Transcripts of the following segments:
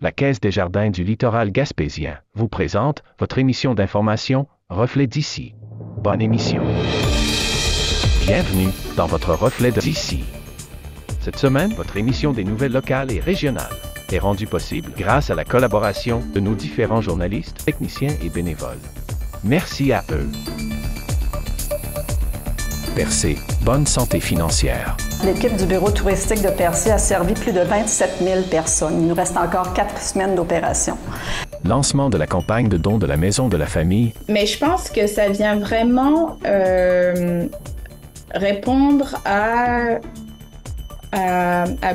La Caisse des Jardins du littoral gaspésien vous présente votre émission d'information Reflet d'ici. Bonne émission. Bienvenue dans votre Reflet d'ici. Cette semaine, votre émission des nouvelles locales et régionales est rendue possible grâce à la collaboration de nos différents journalistes, techniciens et bénévoles. Merci à eux. Percé, bonne santé financière. L'équipe du bureau touristique de Percé a servi plus de 27 000 personnes. Il nous reste encore 4 semaines d'opération. Lancement de la campagne de dons de la Maison de la Famille. Mais je pense que ça vient vraiment répondre à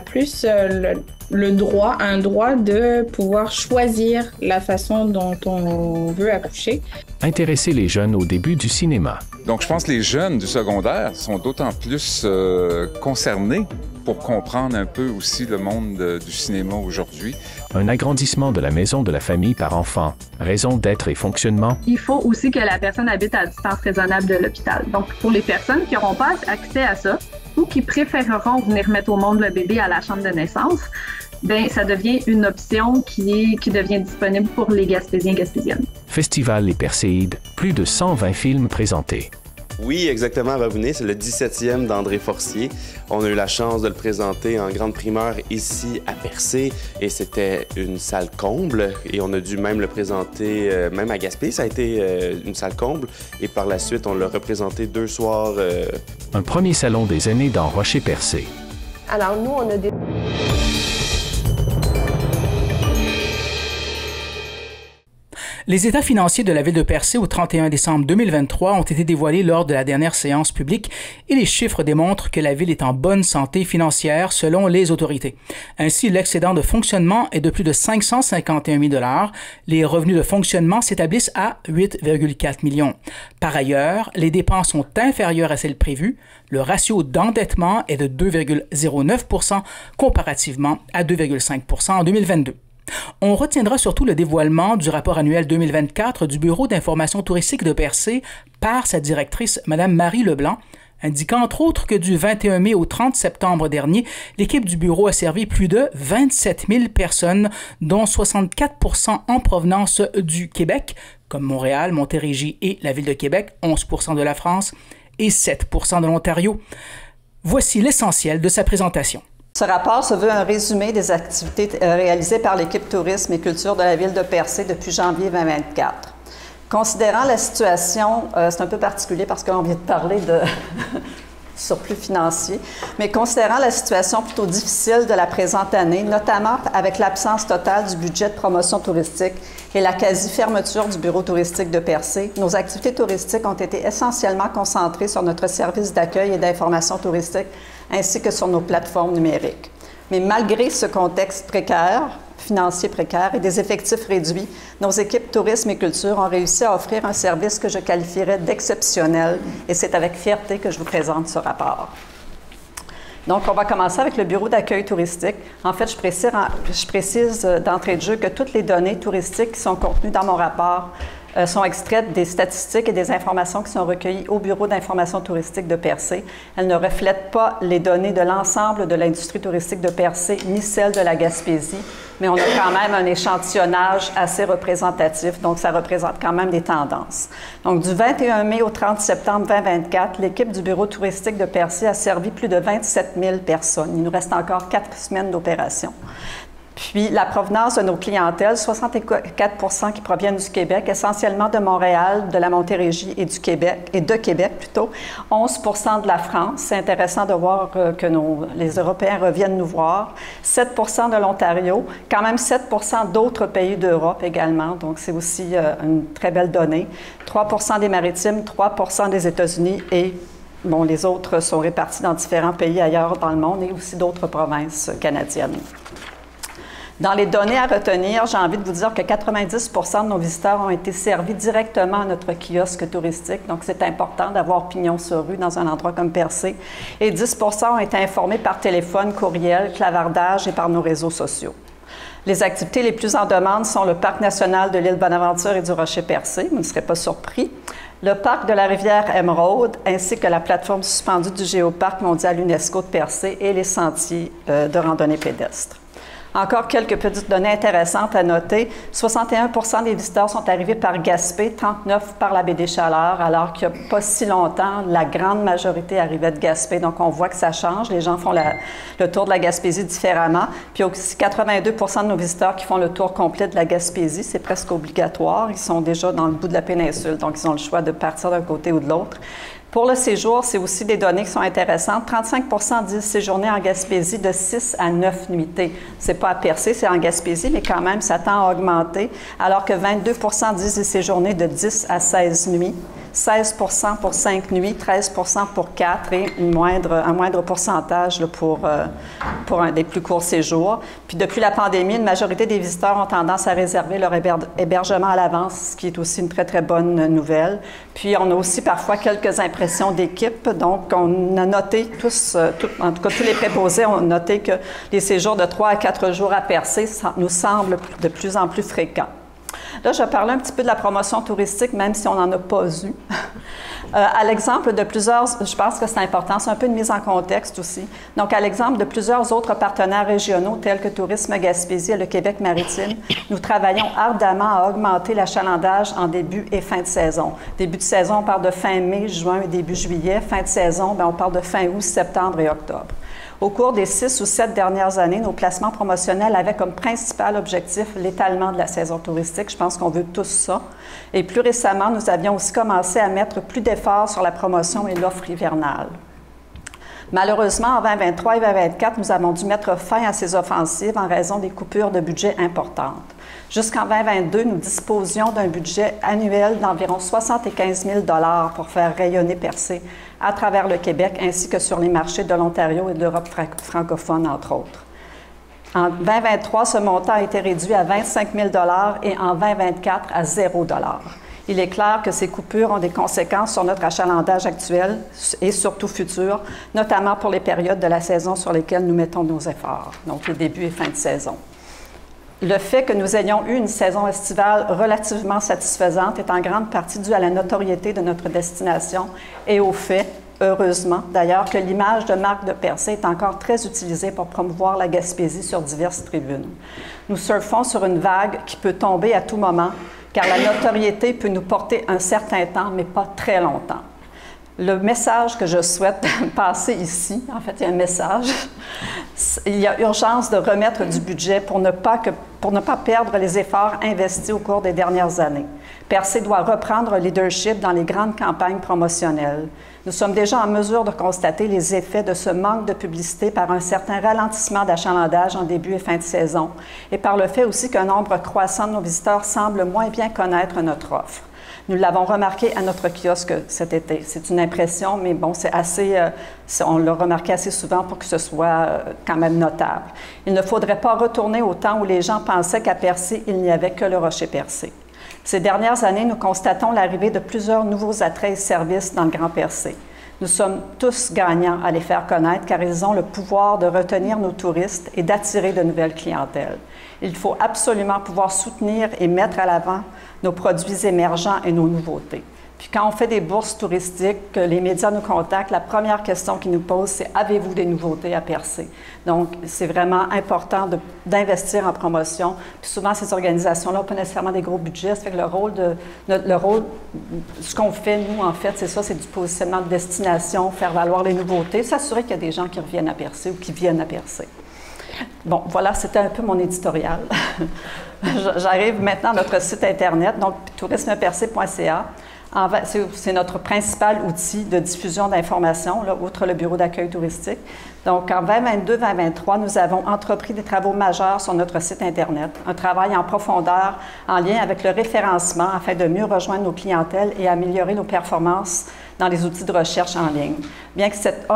plus un droit de pouvoir choisir la façon dont on veut accoucher. Intéresser les jeunes au début du cinéma. Donc, je pense que les jeunes du secondaire sont d'autant plus concernés pour comprendre un peu aussi le monde du cinéma aujourd'hui. Un agrandissement de la Maison de la Famille par enfant. Raison d'être et fonctionnement. Il faut aussi que la personne habite à distance raisonnable de l'hôpital. Donc, pour les personnes qui n'auront pas accès à ça ou qui préféreront venir mettre au monde le bébé à la chambre de naissance, bien, ça devient une option qui devient disponible pour les Gaspésiens et Gaspésiennes. Festival Les Perséides, plus de 120 films présentés. Oui, exactement, vous venez, c'est le 17e d'André Forcier. On a eu la chance de le présenter en grande primeur ici à Percé et c'était une salle comble et on a dû même le présenter, même à Gaspé, ça a été une salle comble et par la suite, on l'a représenté 2 soirs. Un premier salon des aînés dans Rocher-Percé. Alors nous, on a des... Les états financiers de la ville de Percé au 31 décembre 2023 ont été dévoilés lors de la dernière séance publique et les chiffres démontrent que la ville est en bonne santé financière selon les autorités. Ainsi, l'excédent de fonctionnement est de plus de 551 000 $. Les revenus de fonctionnement s'établissent à 8,4 millions. Par ailleurs, les dépenses sont inférieures à celles prévues. Le ratio d'endettement est de 2,09 % comparativement à 2,5 % en 2022. On retiendra surtout le dévoilement du rapport annuel 2024 du Bureau d'information touristique de Percé par sa directrice, Mme Marie Leblanc, indiquant entre autres que du 21 mai au 30 septembre dernier, l'équipe du bureau a servi plus de 27 000 personnes, dont 64 % en provenance du Québec, comme Montréal, Montérégie et la Ville de Québec, 11 % de la France et 7 % de l'Ontario. Voici l'essentiel de sa présentation. Ce rapport se veut un résumé des activités réalisées par l'équipe tourisme et culture de la ville de Percé depuis janvier 2024. Considérant la situation, c'est un peu particulier parce qu'on vient de parler de surplus financier, mais considérant la situation plutôt difficile de la présente année, notamment avec l'absence totale du budget de promotion touristique et la quasi-fermeture du bureau touristique de Percé, nos activités touristiques ont été essentiellement concentrées sur notre service d'accueil et d'information touristique ainsi que sur nos plateformes numériques. Mais malgré ce contexte précaire, financier précaire et des effectifs réduits, nos équipes tourisme et culture ont réussi à offrir un service que je qualifierais d'exceptionnel et c'est avec fierté que je vous présente ce rapport. Donc, on va commencer avec le bureau d'accueil touristique. En fait, je précise d'entrée de jeu que toutes les données touristiques qui sont contenues dans mon rapport sont extraites des statistiques et des informations qui sont recueillies au Bureau d'information touristique de Percé. Elles ne reflètent pas les données de l'ensemble de l'industrie touristique de Percé, ni celles de la Gaspésie, mais on a quand même un échantillonnage assez représentatif, donc ça représente quand même des tendances. Donc, du 21 mai au 30 septembre 2024, l'équipe du Bureau touristique de Percé a servi plus de 27 000 personnes. Il nous reste encore 4 semaines d'opération. Puis, la provenance de nos clientèles, 64 % qui proviennent du Québec, essentiellement de Montréal, de la Montérégie et de Québec plutôt, 11 % de la France. C'est intéressant de voir que les Européens reviennent nous voir. 7 % de l'Ontario, quand même 7 % d'autres pays d'Europe également. Donc, c'est aussi une très belle donnée. 3 % des Maritimes, 3 % des États-Unis et bon, les autres sont répartis dans différents pays ailleurs dans le monde et aussi d'autres provinces canadiennes. Dans les données à retenir, j'ai envie de vous dire que 90 % de nos visiteurs ont été servis directement à notre kiosque touristique. Donc, c'est important d'avoir pignon sur rue dans un endroit comme Percé. Et 10 % ont été informés par téléphone, courriel, clavardage et par nos réseaux sociaux. Les activités les plus en demande sont le Parc national de l'île Bonaventure et du Rocher-Percé. Vous ne serez pas surpris. Le parc de la rivière Émeraude, ainsi que la plateforme suspendue du Géoparc mondial UNESCO de Percé et les sentiers de randonnée pédestre. Encore quelques petites données intéressantes à noter. 61% des visiteurs sont arrivés par Gaspé, 39% par la baie des Chaleurs, alors qu'il n'y a pas si longtemps, la grande majorité arrivait de Gaspé. Donc, on voit que ça change. Les gens font le tour de la Gaspésie différemment. Puis aussi, 82% de nos visiteurs qui font le tour complet de la Gaspésie. C'est presque obligatoire. Ils sont déjà dans le bout de la péninsule, donc ils ont le choix de partir d'un côté ou de l'autre. Pour le séjour, c'est aussi des données qui sont intéressantes. 35% disent séjourner en Gaspésie de 6 à 9 nuitées. C'est pas à Percé, c'est en Gaspésie, mais quand même, ça tend à augmenter, alors que 22% disent y séjourner de 10 à 16 nuits. 16% pour 5 nuits, 13% pour 4 et un moindre pourcentage là, pour un des plus courts séjours. Puis depuis la pandémie, une majorité des visiteurs ont tendance à réserver leur hébergement à l'avance, ce qui est aussi une très, très bonne nouvelle. Puis on a aussi parfois quelques impressions d'équipe. Donc, on a noté en tout cas tous les préposés ont noté que les séjours de 3 à 4 jours à Percé nous semblent de plus en plus fréquents. Là, je vais parler un petit peu de la promotion touristique, même si on n'en a pas eu. À l'exemple de plusieurs, je pense que c'est important, c'est un peu une mise en contexte aussi. Donc, à l'exemple de plusieurs autres partenaires régionaux, tels que Tourisme Gaspésie et le Québec maritime, nous travaillons ardemment à augmenter l'achalandage en début et fin de saison. Début de saison, on parle de fin mai, juin et début juillet. Fin de saison, bien, on parle de fin août, septembre et octobre. Au cours des 6 ou 7 dernières années, nos placements promotionnels avaient comme principal objectif l'étalement de la saison touristique. Je pense qu'on veut tous ça. Et plus récemment, nous avions aussi commencé à mettre plus d'efforts sur la promotion et l'offre hivernale. Malheureusement, en 2023 et 2024, nous avons dû mettre fin à ces offensives en raison des coupures de budget importantes. Jusqu'en 2022, nous disposions d'un budget annuel d'environ 75 000 $ pour faire rayonner Percé à travers le Québec ainsi que sur les marchés de l'Ontario et de l'Europe francophone, entre autres. En 2023, ce montant a été réduit à 25 000 $ et en 2024 à 0 $. Il est clair que ces coupures ont des conséquences sur notre achalandage actuel et surtout futur, notamment pour les périodes de la saison sur lesquelles nous mettons nos efforts, donc les débuts et fins de saison. Le fait que nous ayons eu une saison estivale relativement satisfaisante est en grande partie dû à la notoriété de notre destination et au fait, heureusement d'ailleurs, que l'image de marque de Percé est encore très utilisée pour promouvoir la Gaspésie sur diverses tribunes. Nous surfons sur une vague qui peut tomber à tout moment, car la notoriété peut nous porter un certain temps, mais pas très longtemps. Le message que je souhaite passer ici, en fait, il y a un message. Il y a urgence de remettre du budget pour ne pas perdre les efforts investis au cours des dernières années. Percé doit reprendre le leadership dans les grandes campagnes promotionnelles. Nous sommes déjà en mesure de constater les effets de ce manque de publicité par un certain ralentissement d'achalandage en début et fin de saison et par le fait aussi qu'un nombre croissant de nos visiteurs semblent moins bien connaître notre offre. Nous l'avons remarqué à notre kiosque cet été. C'est une impression, mais bon, c'est assez, on l'a remarqué assez souvent pour que ce soit quand même notable. Il ne faudrait pas retourner au temps où les gens pensaient qu'à Percé, il n'y avait que le Rocher Percé. Ces dernières années, nous constatons l'arrivée de plusieurs nouveaux attraits et services dans le Grand Percé. Nous sommes tous gagnants à les faire connaître car ils ont le pouvoir de retenir nos touristes et d'attirer de nouvelles clientèles. Il faut absolument pouvoir soutenir et mettre à l'avant nos produits émergents et nos nouveautés. Puis quand on fait des bourses touristiques, que les médias nous contactent, la première question qu'ils nous posent, c'est « Avez-vous des nouveautés à Percé? » Donc, c'est vraiment important d'investir en promotion. Puis souvent, ces organisations-là n'ont pas nécessairement des gros budgets. Ça fait que ce qu'on fait, nous, en fait, c'est ça, c'est du positionnement de destination, faire valoir les nouveautés, s'assurer qu'il y a des gens qui reviennent à Percé ou qui viennent à Percé. Bon, voilà, c'était un peu mon éditorial. J'arrive maintenant à notre site Internet, donc tourismepercé.ca. C'est notre principal outil de diffusion d'informations, outre le bureau d'accueil touristique. Donc, en 2022-2023, nous avons entrepris des travaux majeurs sur notre site Internet, un travail en profondeur en lien avec le référencement afin de mieux rejoindre nos clientèles et améliorer nos performances dans les outils de recherche en ligne. Bien que cette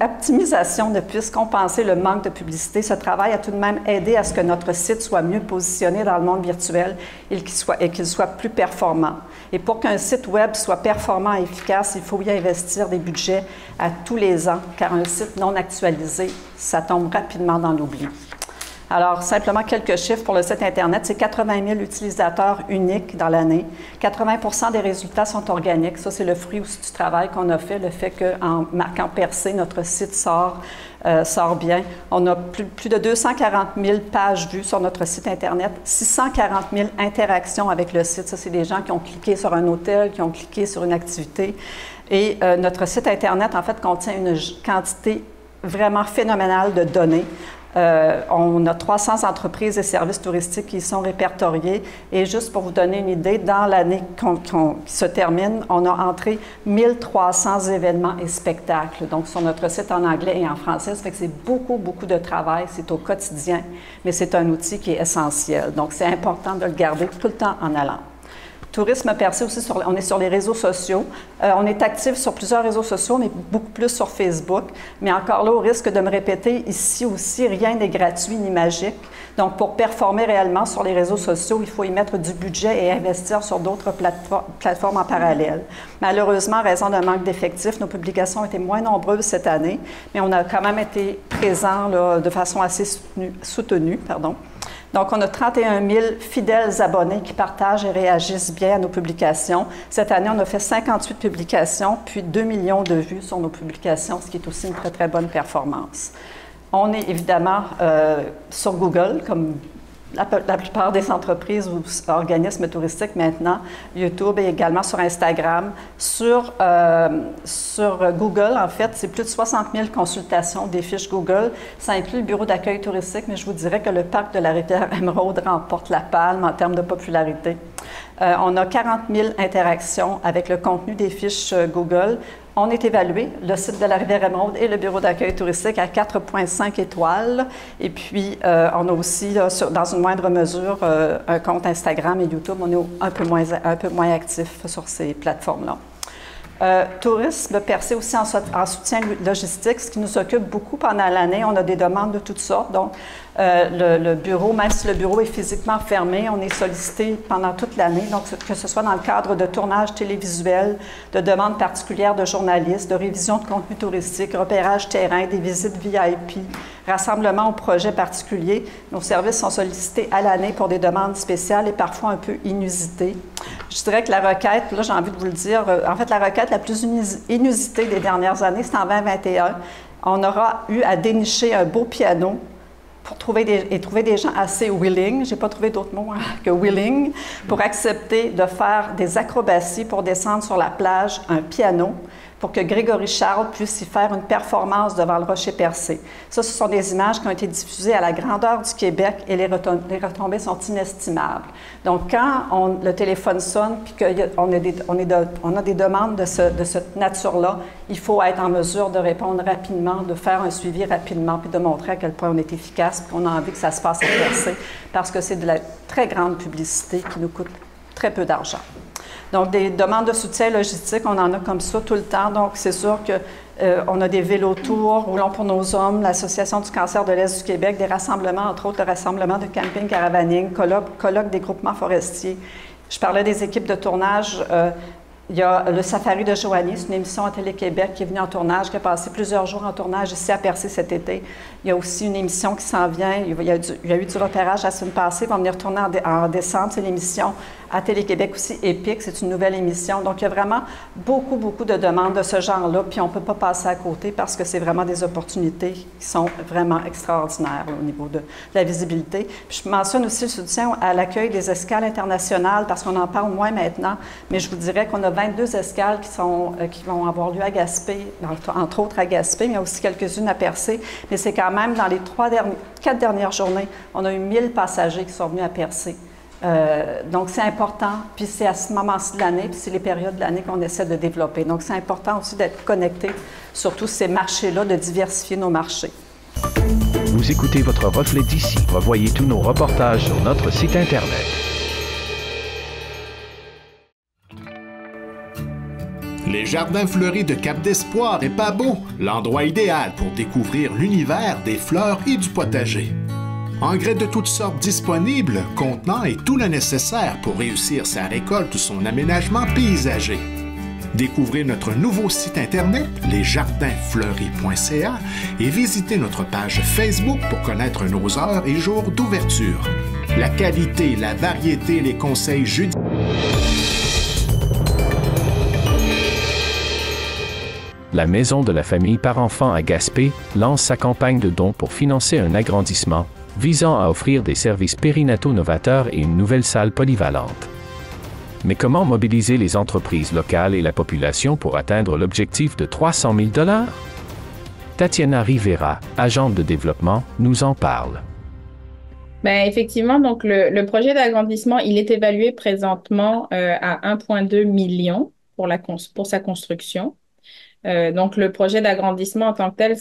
optimisation ne puisse compenser le manque de publicité, ce travail a tout de même aidé à ce que notre site soit mieux positionné dans le monde virtuel et qu'il soit plus performant. Et pour qu'un site Web soit performant et efficace, il faut y investir des budgets à tous les ans, car un site non actualisé, ça tombe rapidement dans l'oubli. Alors, simplement quelques chiffres pour le site Internet. C'est 80 000 utilisateurs uniques dans l'année. 80 des résultats sont organiques. Ça, c'est le fruit aussi du travail qu'on a fait, le fait qu'en marquant Percé, notre site sort bien. On a plus de 240 000 pages vues sur notre site Internet, 640 000 interactions avec le site. Ça, c'est des gens qui ont cliqué sur un hôtel, qui ont cliqué sur une activité. Et notre site Internet, en fait, contient une quantité vraiment phénoménale de données. On a 300 entreprises et services touristiques qui y sont répertoriés. Et juste pour vous donner une idée, dans l'année qui se termine, on a entré 1300 événements et spectacles. Donc, sur notre site en anglais et en français, ça fait que c'est beaucoup, beaucoup de travail. C'est au quotidien, mais c'est un outil qui est essentiel. Donc, c'est important de le garder tout le temps en allant. Tourisme Percé aussi, on est sur les réseaux sociaux. On est actif sur plusieurs réseaux sociaux, mais beaucoup plus sur Facebook. Mais encore là, au risque de me répéter, ici aussi, rien n'est gratuit ni magique. Donc, pour performer réellement sur les réseaux sociaux, il faut y mettre du budget et investir sur d'autres plateformes en parallèle. Malheureusement, en raison d'un manque d'effectifs, nos publications ont été moins nombreuses cette année, mais on a quand même été présents là, de façon assez soutenue. Donc, on a 31 000 fidèles abonnés qui partagent et réagissent bien à nos publications. Cette année, on a fait 58 publications, puis 2 millions de vues sur nos publications, ce qui est aussi une très, très bonne performance. On est évidemment sur Google, comme la plupart des entreprises ou organismes touristiques maintenant, YouTube et également sur Instagram. Sur Google, en fait, c'est plus de 60 000 consultations des fiches Google. Ça inclut le bureau d'accueil touristique, mais je vous dirais que le parc de la rivière Émeraude remporte la palme en termes de popularité. On a 40 000 interactions avec le contenu des fiches Google. On est évalué, le site de la rivière Émeraude et le bureau d'accueil touristique, à 4,5 étoiles. Et puis, on a aussi, là, dans une moindre mesure, un compte Instagram et YouTube. On est un peu moins actif sur ces plateformes-là. Tourisme Percé aussi en soutien logistique, ce qui nous occupe beaucoup pendant l'année. On a des demandes de toutes sortes. Donc, le bureau, même si le bureau est physiquement fermé, on est sollicité pendant toute l'année. Donc, que ce soit dans le cadre de tournages télévisuels, de demandes particulières de journalistes, de révision de contenu touristique, repérage terrain, des visites VIP, rassemblement au projet particulier. Nos services sont sollicités à l'année pour des demandes spéciales et parfois un peu inusitées. Je dirais que la requête, là, j'ai envie de vous le dire, en fait, la requête la plus inusitée des dernières années, c'est en 2021. On aura eu à dénicher un beau piano pour trouver des gens assez willing, je n'ai pas trouvé d'autre mot que willing, pour accepter de faire des acrobaties pour descendre sur la plage un piano, pour que Grégory Charles puisse y faire une performance devant le Rocher Percé. Ça, ce sont des images qui ont été diffusées à la grandeur du Québec et les retombées sont inestimables. Donc, quand le téléphone sonne et qu'on a des demandes de cette nature-là, il faut être en mesure de répondre rapidement, de faire un suivi rapidement, puis de montrer à quel point on est efficace, puis qu'on a envie que ça se passe à Percé, parce que c'est de la très grande publicité qui nous coûte très peu d'argent. Donc, des demandes de soutien logistique, on en a comme ça tout le temps. Donc, c'est sûr qu'on a des vélotours, Roulons pour nos hommes, l'Association du cancer de l'Est du Québec, des rassemblements, entre autres le rassemblement de camping caravaning, colloques des groupements forestiers. Je parlais des équipes de tournage. Il y a le Safari de Joanie, c'est une émission à Télé-Québec qui est venue en tournage, qui a passé plusieurs jours en tournage ici à Percé cet été. Il y a aussi une émission qui s'en vient. Il y a eu du repérage la semaine passée. Ils vont venir tourner en décembre. C'est l'émission à Télé-Québec aussi, Épique. C'est une nouvelle émission. Donc, il y a vraiment beaucoup, beaucoup de demandes de ce genre-là. Puis, on ne peut pas passer à côté parce que c'est vraiment des opportunités qui sont vraiment extraordinaires au niveau de la visibilité. Puis, je mentionne aussi le soutien à l'accueil des escales internationales parce qu'on en parle moins maintenant. Mais je vous dirais qu'on a 22 escales qui vont avoir lieu à Gaspé, entre autres à Gaspé, mais il y a aussi quelques-unes à Percé. Mais c'est quand même dans les 4 dernières journées, on a eu 1000 passagers qui sont venus à Percé. Donc, c'est important, puis c'est à ce moment-ci de l'année, puis c'est les périodes de l'année qu'on essaie de développer. Donc, c'est important aussi d'être connecté sur tous ces marchés-là, de diversifier nos marchés. Vous écoutez votre reflet d'ici. Revoyez tous nos reportages sur notre site Internet. Les jardins fleuris de Cap d'Espoir et Pabot, l'endroit idéal pour découvrir l'univers des fleurs et du potager. Engrais de toutes sortes disponibles, contenant et tout le nécessaire pour réussir sa récolte ou son aménagement paysager. Découvrez notre nouveau site internet, lesjardinsfleuris.ca, et visitez notre page Facebook pour connaître nos heures et jours d'ouverture. La qualité, la variété, les conseils judicieux. La Maison de la famille par enfant à Gaspé lance sa campagne de dons pour financer un agrandissement visant à offrir des services périnataux novateurs et une nouvelle salle polyvalente. Mais comment mobiliser les entreprises locales et la population pour atteindre l'objectif de 300 000 $? Tatiana Rivera, agente de développement, nous en parle. Ben, effectivement, donc le projet d'agrandissement, il est évalué présentement à 1,2 million pour sa construction. Donc, le projet d'agrandissement en tant que tel,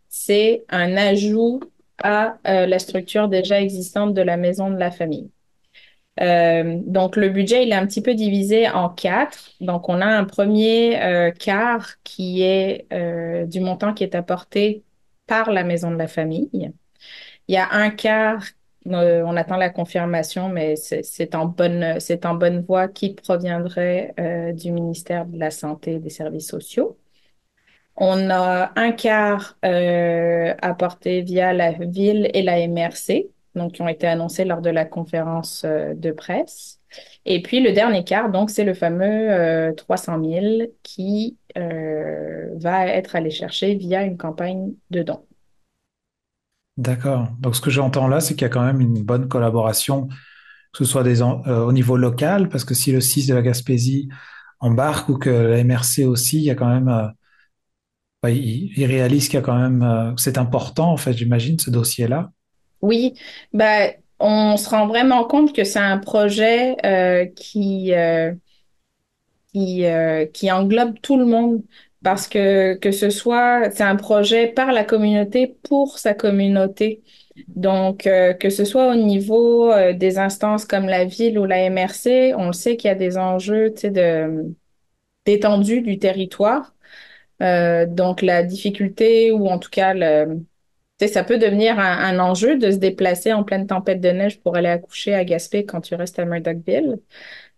c'est un ajout à la structure déjà existante de la maison de la famille. Donc, le budget, il est un petit peu divisé en 4. Donc, on a un premier quart qui est du montant qui est apporté par la maison de la famille. Il y a un quart, on attend la confirmation, mais c'est en bonne voie qui proviendrait du ministère de la Santé et des Services sociaux. On a un quart apporté via la ville et la MRC, donc qui ont été annoncés lors de la conférence de presse. Et puis le dernier quart, donc c'est le fameux 300 000 qui va être allé chercher via une campagne de dons. D'accord. Donc, ce que j'entends là, c'est qu'il y a quand même une bonne collaboration, que ce soit au niveau local, parce que si le CIS de la Gaspésie embarque ou que la MRC aussi, il y a quand même, ils réalisent qu'il y a quand même, que c'est important, en fait, j'imagine, ce dossier-là. Oui, ben, on se rend vraiment compte que c'est un projet qui englobe tout le monde parce que ce soit, c'est un projet par la communauté pour sa communauté. Donc, que ce soit au niveau des instances comme la ville ou la MRC, on le sait qu'il y a des enjeux, tu sais, d'étendue du territoire. Donc, la difficulté ou en tout cas, tu sais, ça peut devenir un enjeu de se déplacer en pleine tempête de neige pour aller accoucher à Gaspé quand tu restes à Murdochville.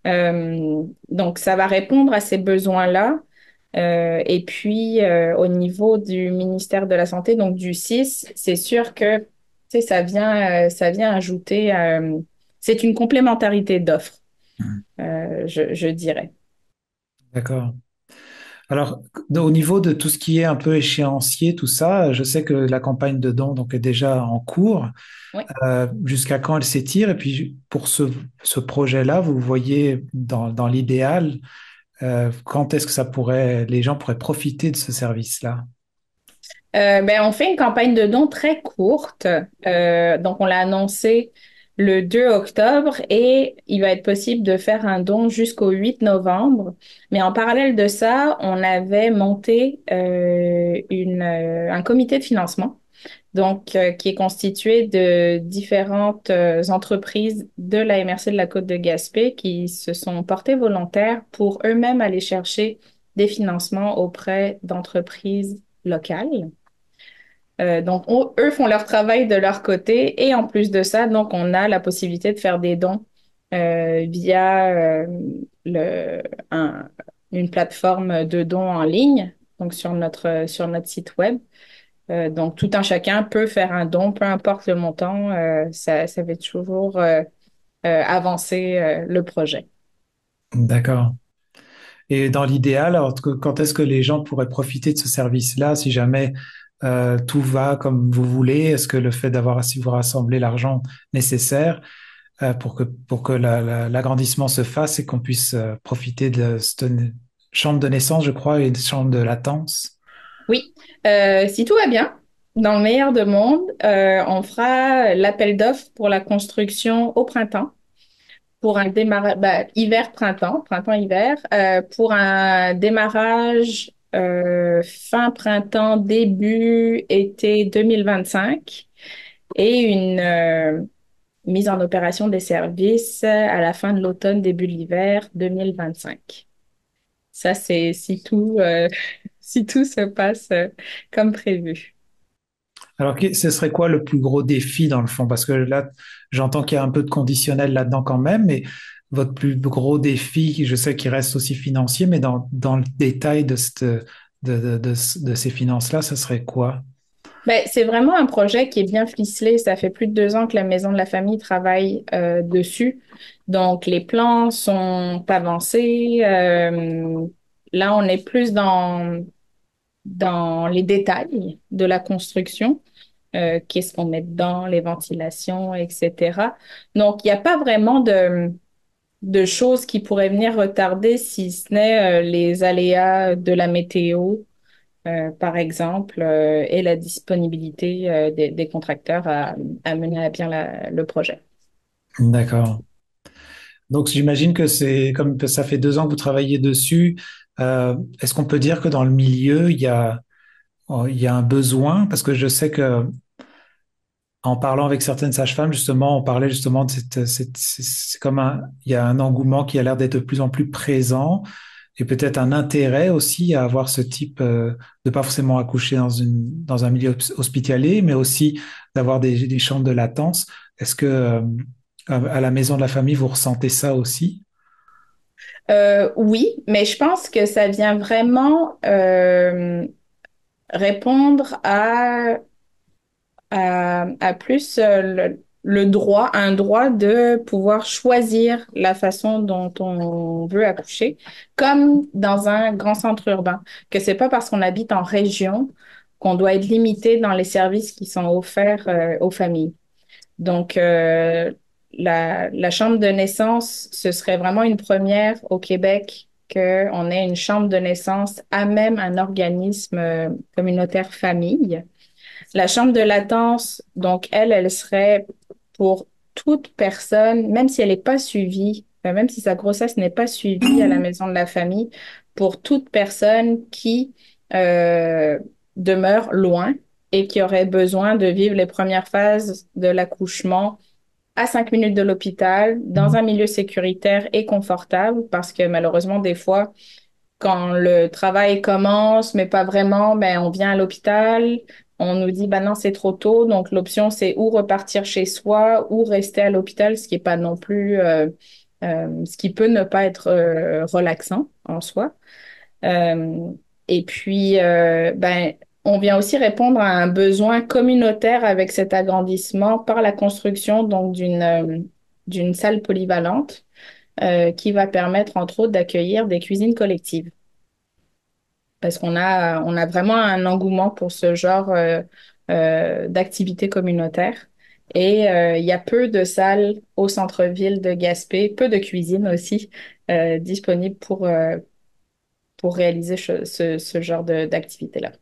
Donc, ça va répondre à ces besoins-là. Et puis, au niveau du ministère de la Santé, donc du CIS, c'est sûr que tu sais, ça vient ajouter, c'est une complémentarité d'offres, je dirais. D'accord. Alors, au niveau de tout ce qui est un peu échéancier, tout ça, je sais que la campagne de dons donc, est déjà en cours. Oui. Jusqu'à quand elle s'étire? Et puis, pour ce projet-là, vous voyez dans l'idéal, quand est-ce que les gens pourraient profiter de ce service-là? Ben, on fait une campagne de dons très courte. Donc, on l'a annoncé le 2 octobre et il va être possible de faire un don jusqu'au 8 novembre. Mais en parallèle de ça, on avait monté un comité de financement, donc qui est constitué de différentes entreprises de la MRC de la Côte de Gaspé qui se sont portées volontaires pour eux-mêmes aller chercher des financements auprès d'entreprises locales. Donc, eux font leur travail de leur côté et en plus de ça, donc, on a la possibilité de faire des dons via une plateforme de dons en ligne, donc sur notre site web. Donc, tout un chacun peut faire un don, peu importe le montant, ça va toujours avancer le projet. D'accord. Et dans l'idéal, alors, quand est-ce que les gens pourraient profiter de ce service-là si jamais tout va comme vous voulez? Est-ce que le fait d'avoir assez vous rassembler l'argent nécessaire pour que l'agrandissement se fasse et qu'on puisse profiter de cette chambre de naissance, je crois, et une chambre de latence? Oui, si tout va bien, dans le meilleur des mondes, on fera l'appel d'offres pour la construction au printemps, pour un démarrage, hiver-printemps, printemps-hiver, pour un démarrage fin printemps, début été 2025 et une mise en opération des services à la fin de l'automne, début de l'hiver 2025. Ça, c'est si tout, si tout se passe comme prévu. Alors, ce serait quoi le plus gros défi dans le fond? Parce que là, j'entends qu'il y a un peu de conditionnel là-dedans quand même, mais votre plus gros défi, je sais qu'il reste aussi financier, mais dans le détail de ces finances-là, ce serait quoi? Ben, c'est vraiment un projet qui est bien ficelé. Ça fait plus de 2 ans que la Maison de la Famille travaille dessus. Donc, les plans sont avancés. Là, on est plus dans les détails de la construction. Qu'est-ce qu'on met dedans, les ventilations, etc. Donc, il n'y a pas vraiment de choses qui pourraient venir retarder, si ce n'est les aléas de la météo, par exemple, et la disponibilité des contracteurs à mener à bien le projet. D'accord. Donc, j'imagine que c'est comme ça fait 2 ans que vous travaillez dessus. Est-ce qu'on peut dire que dans le milieu, il y a un besoin? Parce que je sais que en parlant avec certaines sages-femmes, justement, on parlait justement de c'est comme il y a un engouement qui a l'air d'être de plus en plus présent et peut-être un intérêt aussi à avoir ce type de pas forcément accoucher dans un milieu hospitalier, mais aussi d'avoir des chambres de latence. Est-ce que à la Maison de la Famille, vous ressentez ça aussi? Oui, mais je pense que ça vient vraiment répondre à plus un droit de pouvoir choisir la façon dont on veut accoucher, comme dans un grand centre urbain. Que c'est pas parce qu'on habite en région qu'on doit être limité dans les services qui sont offerts aux familles. Donc, la chambre de naissance, ce serait vraiment une première au Québec qu'on ait une chambre de naissance à même un organisme communautaire famille. La chambre de latence, donc elle serait pour toute personne, même si elle n'est pas suivie, même si sa grossesse n'est pas suivie à la Maison de la Famille, pour toute personne qui demeure loin et qui aurait besoin de vivre les premières phases de l'accouchement à 5 minutes de l'hôpital, dans un milieu sécuritaire et confortable, parce que malheureusement, des fois, quand le travail commence, mais pas vraiment, ben, on vient à l'hôpital, on nous dit, ben non, c'est trop tôt. Donc, l'option, c'est ou repartir chez soi ou rester à l'hôpital, ce qui est pas non plus, ce qui peut ne pas être relaxant en soi. Et puis, ben, on vient aussi répondre à un besoin communautaire avec cet agrandissement par la construction donc d'une salle polyvalente qui va permettre entre autres d'accueillir des cuisines collectives. Parce qu'on a vraiment un engouement pour ce genre d'activités communautaires. Et il y a peu de salles au centre-ville de Gaspé, peu de cuisines aussi disponibles pour réaliser ce genre d'activité-là.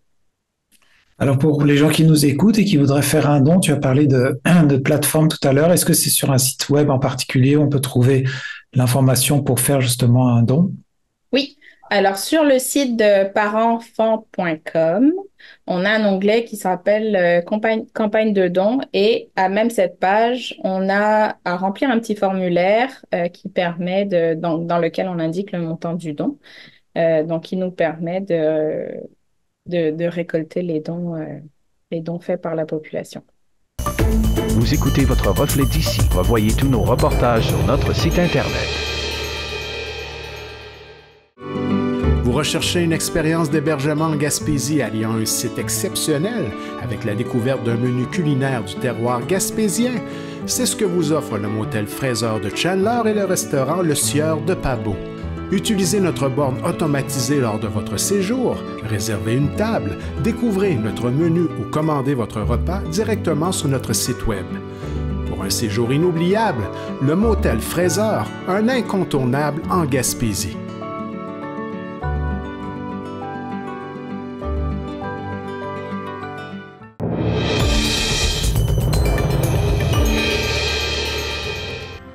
Alors pour les gens qui nous écoutent et qui voudraient faire un don, tu as parlé de plateforme tout à l'heure. Est-ce que c'est sur un site web en particulier où on peut trouver l'information pour faire justement un don? Oui. Alors, sur le site de parentsfants.com, on a un onglet qui s'appelle campagne de dons et à même cette page, on a à remplir un petit formulaire qui permet dans lequel on indique le montant du don, donc qui nous permet de récolter les dons faits par la population. Vous écoutez votre reflet d'ici. Revoyez tous nos reportages sur notre site Internet. Vous recherchez une expérience d'hébergement en Gaspésie alliant un site exceptionnel avec la découverte d'un menu culinaire du terroir gaspésien? C'est ce que vous offre le motel Fraser de Chandler et le restaurant Le Sieur de Pabot. Utilisez notre borne automatisée lors de votre séjour, réservez une table, découvrez notre menu ou commandez votre repas directement sur notre site web. Pour un séjour inoubliable, le motel Fraser, un incontournable en Gaspésie.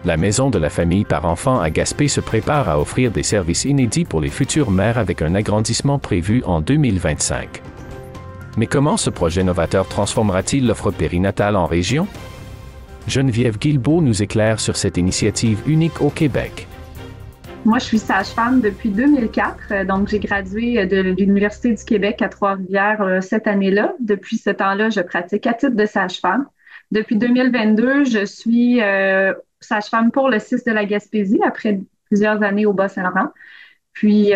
La Maison de la Famille par enfant à Gaspé se prépare à offrir des services inédits pour les futures mères avec un agrandissement prévu en 2025. Mais comment ce projet novateur transformera-t-il l'offre périnatale en région? Geneviève Guilbeault nous éclaire sur cette initiative unique au Québec. Moi, je suis sage-femme depuis 2004. Donc, j'ai gradué de l'Université du Québec à Trois-Rivières cette année-là. Depuis ce temps-là, je pratique à titre de sage-femme. Depuis 2022, je suis sage-femme pour le CIS de la Gaspésie après plusieurs années au Bas-Saint-Laurent. Puis,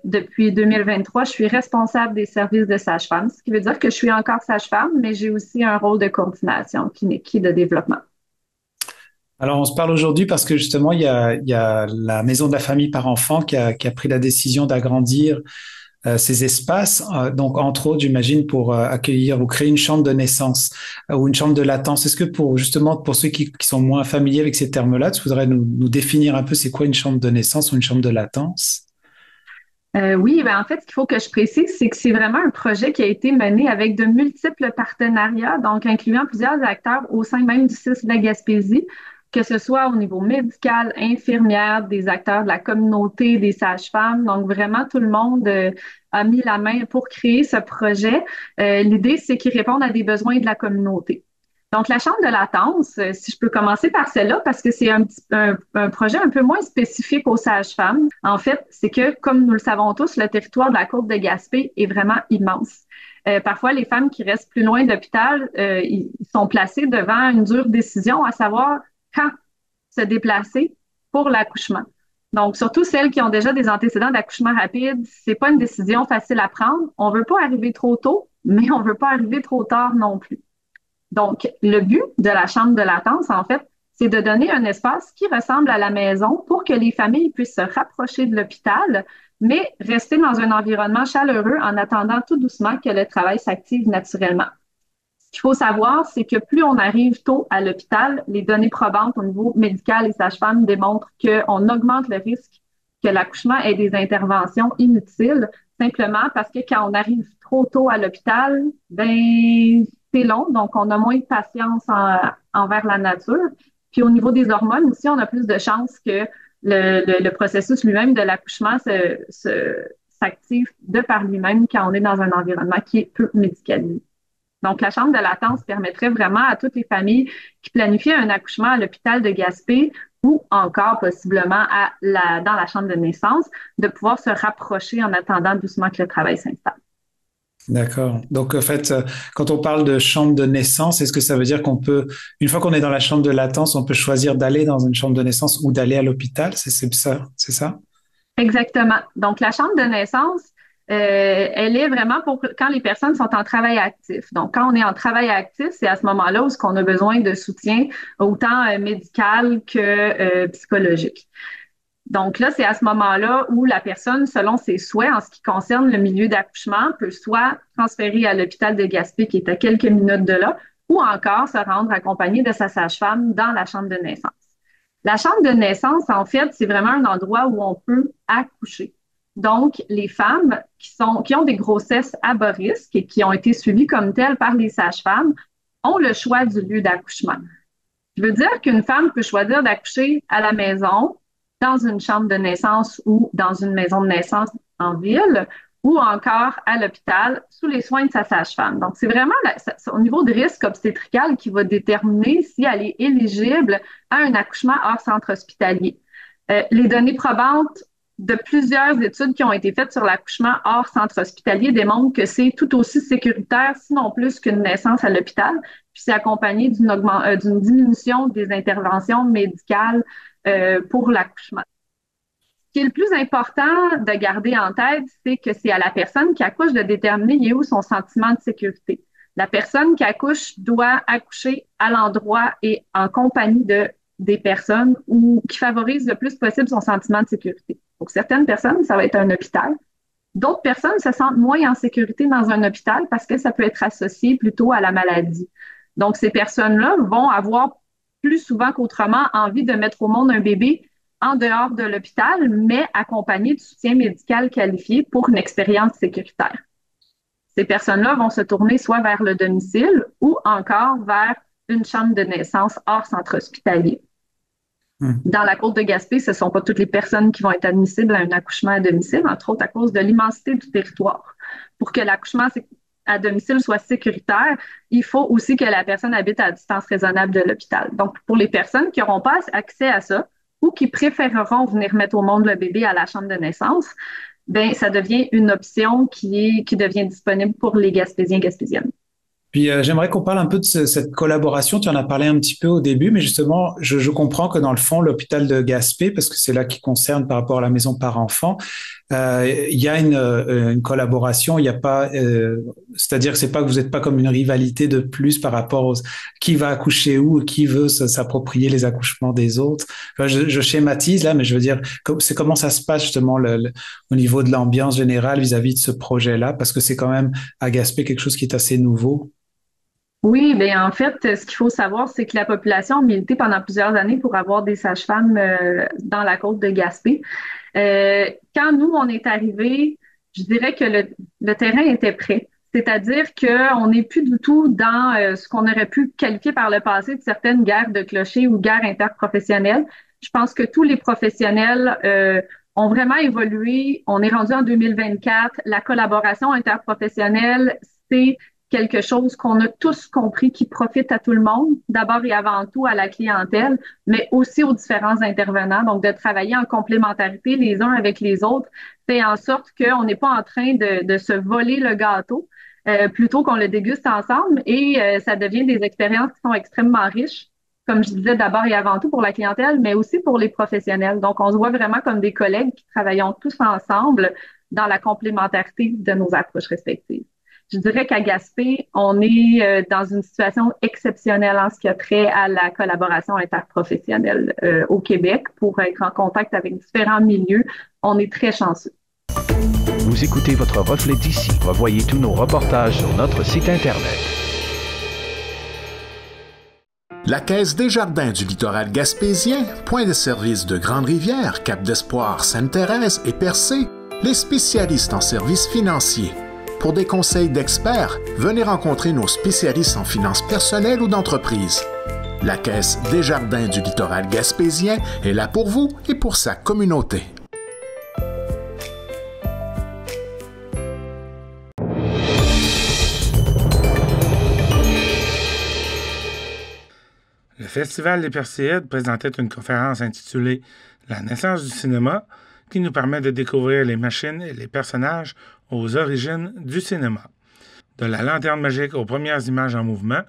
depuis 2023, je suis responsable des services de sage-femme, ce qui veut dire que je suis encore sage-femme, mais j'ai aussi un rôle de coordination clinique et de développement. Alors, on se parle aujourd'hui parce que justement, il y a la Maison de la famille par enfant qui a pris la décision d'agrandir ces espaces, donc entre autres, j'imagine, pour accueillir ou créer une chambre de naissance ou une chambre de latence. Est-ce que justement, pour ceux qui sont moins familiers avec ces termes-là, tu voudrais nous définir un peu c'est quoi une chambre de naissance ou une chambre de latence? Oui, ben en fait, ce qu'il faut que je précise, c'est que c'est vraiment un projet qui a été mené avec de multiples partenariats, donc incluant plusieurs acteurs au sein même du CIS de la Gaspésie, que ce soit au niveau médical, infirmière, des acteurs de la communauté, des sages-femmes. Donc, vraiment, tout le monde a mis la main pour créer ce projet. L'idée, c'est qu'il réponde à des besoins de la communauté. Donc, la chambre de latence, si je peux commencer par celle-là, parce que c'est un projet un peu moins spécifique aux sages-femmes. En fait, c'est que, comme nous le savons tous, le territoire de la côte de Gaspé est vraiment immense. Parfois, les femmes qui restent plus loin de l'hôpital, ils sont placées devant une dure décision, à savoir quand se déplacer pour l'accouchement. Donc, surtout celles qui ont déjà des antécédents d'accouchement rapide, c'est pas une décision facile à prendre. On veut pas arriver trop tôt, mais on veut pas arriver trop tard non plus. Donc, le but de la chambre de latence, en fait, c'est de donner un espace qui ressemble à la maison pour que les familles puissent se rapprocher de l'hôpital, mais rester dans un environnement chaleureux en attendant tout doucement que le travail s'active naturellement. Ce qu'il faut savoir, c'est que plus on arrive tôt à l'hôpital, les données probantes au niveau médical et sage-femme démontrent qu'on augmente le risque que l'accouchement ait des interventions inutiles, simplement parce que quand on arrive trop tôt à l'hôpital, ben c'est long, donc on a moins de patience envers la nature. Puis au niveau des hormones aussi, on a plus de chances que le processus lui-même de l'accouchement s'active de par lui-même quand on est dans un environnement qui est peu médicalisé. Donc, la chambre de latence permettrait vraiment à toutes les familles qui planifient un accouchement à l'hôpital de Gaspé ou encore possiblement dans la chambre de naissance, de pouvoir se rapprocher en attendant doucement que le travail s'installe. D'accord. Donc, en fait, quand on parle de chambre de naissance, est-ce que ça veut dire qu'on peut, une fois qu'on est dans la chambre de latence, on peut choisir d'aller dans une chambre de naissance ou d'aller à l'hôpital? C'est ça? Exactement. Donc, la chambre de naissance, elle est vraiment pour quand les personnes sont en travail actif. Donc, quand on est en travail actif, c'est à ce moment-là où on a besoin de soutien autant médical que psychologique. Donc là, c'est à ce moment-là où la personne, selon ses souhaits en ce qui concerne le milieu d'accouchement, peut soit transférer à l'hôpital de Gaspé, qui est à quelques minutes de là, ou encore se rendre accompagnée de sa sage-femme dans la chambre de naissance. La chambre de naissance, en fait, c'est vraiment un endroit où on peut accoucher. Donc, les femmes qui ont des grossesses à bas risque et qui ont été suivies comme telles par les sages-femmes ont le choix du lieu d'accouchement. Je veux dire qu'une femme peut choisir d'accoucher à la maison, dans une chambre de naissance ou dans une maison de naissance en ville, ou encore à l'hôpital sous les soins de sa sage-femme. Donc, c'est vraiment au niveau de risque obstétrical qui va déterminer si elle est éligible à un accouchement hors centre hospitalier. Les données probantes de plusieurs études qui ont été faites sur l'accouchement hors centre hospitalier démontrent que c'est tout aussi sécuritaire, sinon plus qu'une naissance à l'hôpital, puis c'est accompagné d'une diminution des interventions médicales pour l'accouchement. Ce qui est le plus important de garder en tête, c'est que c'est à la personne qui accouche de déterminer il est où son sentiment de sécurité. La personne qui accouche doit accoucher à l'endroit et en compagnie des personnes qui favorisent le plus possible son sentiment de sécurité. Pour certaines personnes, ça va être un hôpital. D'autres personnes se sentent moins en sécurité dans un hôpital parce que ça peut être associé plutôt à la maladie. Donc, ces personnes-là vont avoir plus souvent qu'autrement envie de mettre au monde un bébé en dehors de l'hôpital, mais accompagné de soutien médical qualifié pour une expérience sécuritaire. Ces personnes-là vont se tourner soit vers le domicile ou encore vers une chambre de naissance hors centre hospitalier. Dans la côte de Gaspé, ce ne sont pas toutes les personnes qui vont être admissibles à un accouchement à domicile, entre autres à cause de l'immensité du territoire. Pour que l'accouchement à domicile soit sécuritaire, il faut aussi que la personne habite à distance raisonnable de l'hôpital. Donc, pour les personnes qui n'auront pas accès à ça, ou qui préféreront venir mettre au monde le bébé à la chambre de naissance, ben ça devient une option qui devient disponible pour les Gaspésiens et Gaspésiennes. Puis j'aimerais qu'on parle un peu de cette collaboration. Tu en as parlé un petit peu au début, mais justement, je comprends que dans le fond, l'hôpital de Gaspé, parce que c'est là qui concerne par rapport à la maison par enfant, il y a une collaboration. Il n'y a pas, c'est-à-dire que c'est pas que vous n'êtes pas comme une rivalité de plus par rapport aux qui va accoucher où, qui veut s'approprier les accouchements des autres. Enfin, je schématise là, mais je veux dire, c'est comment ça se passe justement au niveau de l'ambiance générale vis-à-vis de ce projet-là, parce que c'est quand même à Gaspé quelque chose qui est assez nouveau. Oui, bien en fait, ce qu'il faut savoir, c'est que la population a milité pendant plusieurs années pour avoir des sages-femmes dans la côte de Gaspé. Quand nous, on est arrivés, je dirais que le terrain était prêt. C'est-à-dire qu'on n'est plus du tout dans ce qu'on aurait pu qualifier par le passé de certaines guerres de clochers ou guerres interprofessionnelles. Je pense que tous les professionnels ont vraiment évolué. On est rendu en 2024. La collaboration interprofessionnelle, c'est quelque chose qu'on a tous compris qui profite à tout le monde, d'abord et avant tout à la clientèle, mais aussi aux différents intervenants. Donc, de travailler en complémentarité les uns avec les autres fait en sorte qu'on n'est pas en train de se voler le gâteau, plutôt qu'on le déguste ensemble et ça devient des expériences qui sont extrêmement riches, comme je disais, d'abord et avant tout pour la clientèle, mais aussi pour les professionnels. Donc, on se voit vraiment comme des collègues qui travaillons tous ensemble dans la complémentarité de nos approches respectives. Je dirais qu'à Gaspé, on est dans une situation exceptionnelle en ce qui a trait à la collaboration interprofessionnelle au Québec pour être en contact avec différents milieux. On est très chanceux. Vous écoutez votre reflet d'ici. Revoyez tous nos reportages sur notre site Internet. La Caisse des Jardins du littoral gaspésien, point de service de Grande-Rivière, Cap-d'Espoir, Sainte-Thérèse et Percé, les spécialistes en services financiers. Pour des conseils d'experts, venez rencontrer nos spécialistes en finances personnelles ou d'entreprise. La Caisse des Jardins du littoral gaspésien est là pour vous et pour sa communauté. Le Festival des Perséides présentait une conférence intitulée « La naissance du cinéma » qui nous permet de découvrir les machines et les personnages aux origines du cinéma. De la lanterne magique aux premières images en mouvement,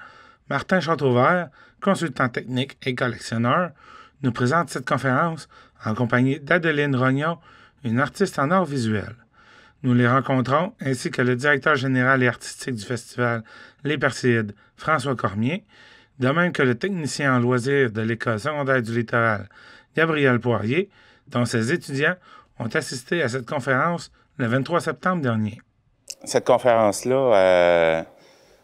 Martin Châteauvert, consultant technique et collectionneur, nous présente cette conférence en compagnie d'Adeline Rognon, une artiste en art visuel. Nous les rencontrons, ainsi que le directeur général et artistique du festival Les Perséides, François Cormier, de même que le technicien en loisirs de l'École secondaire du littoral, Gabriel Poirier, dont ses étudiants ont assisté à cette conférence le 23 septembre dernier. Cette conférence-là,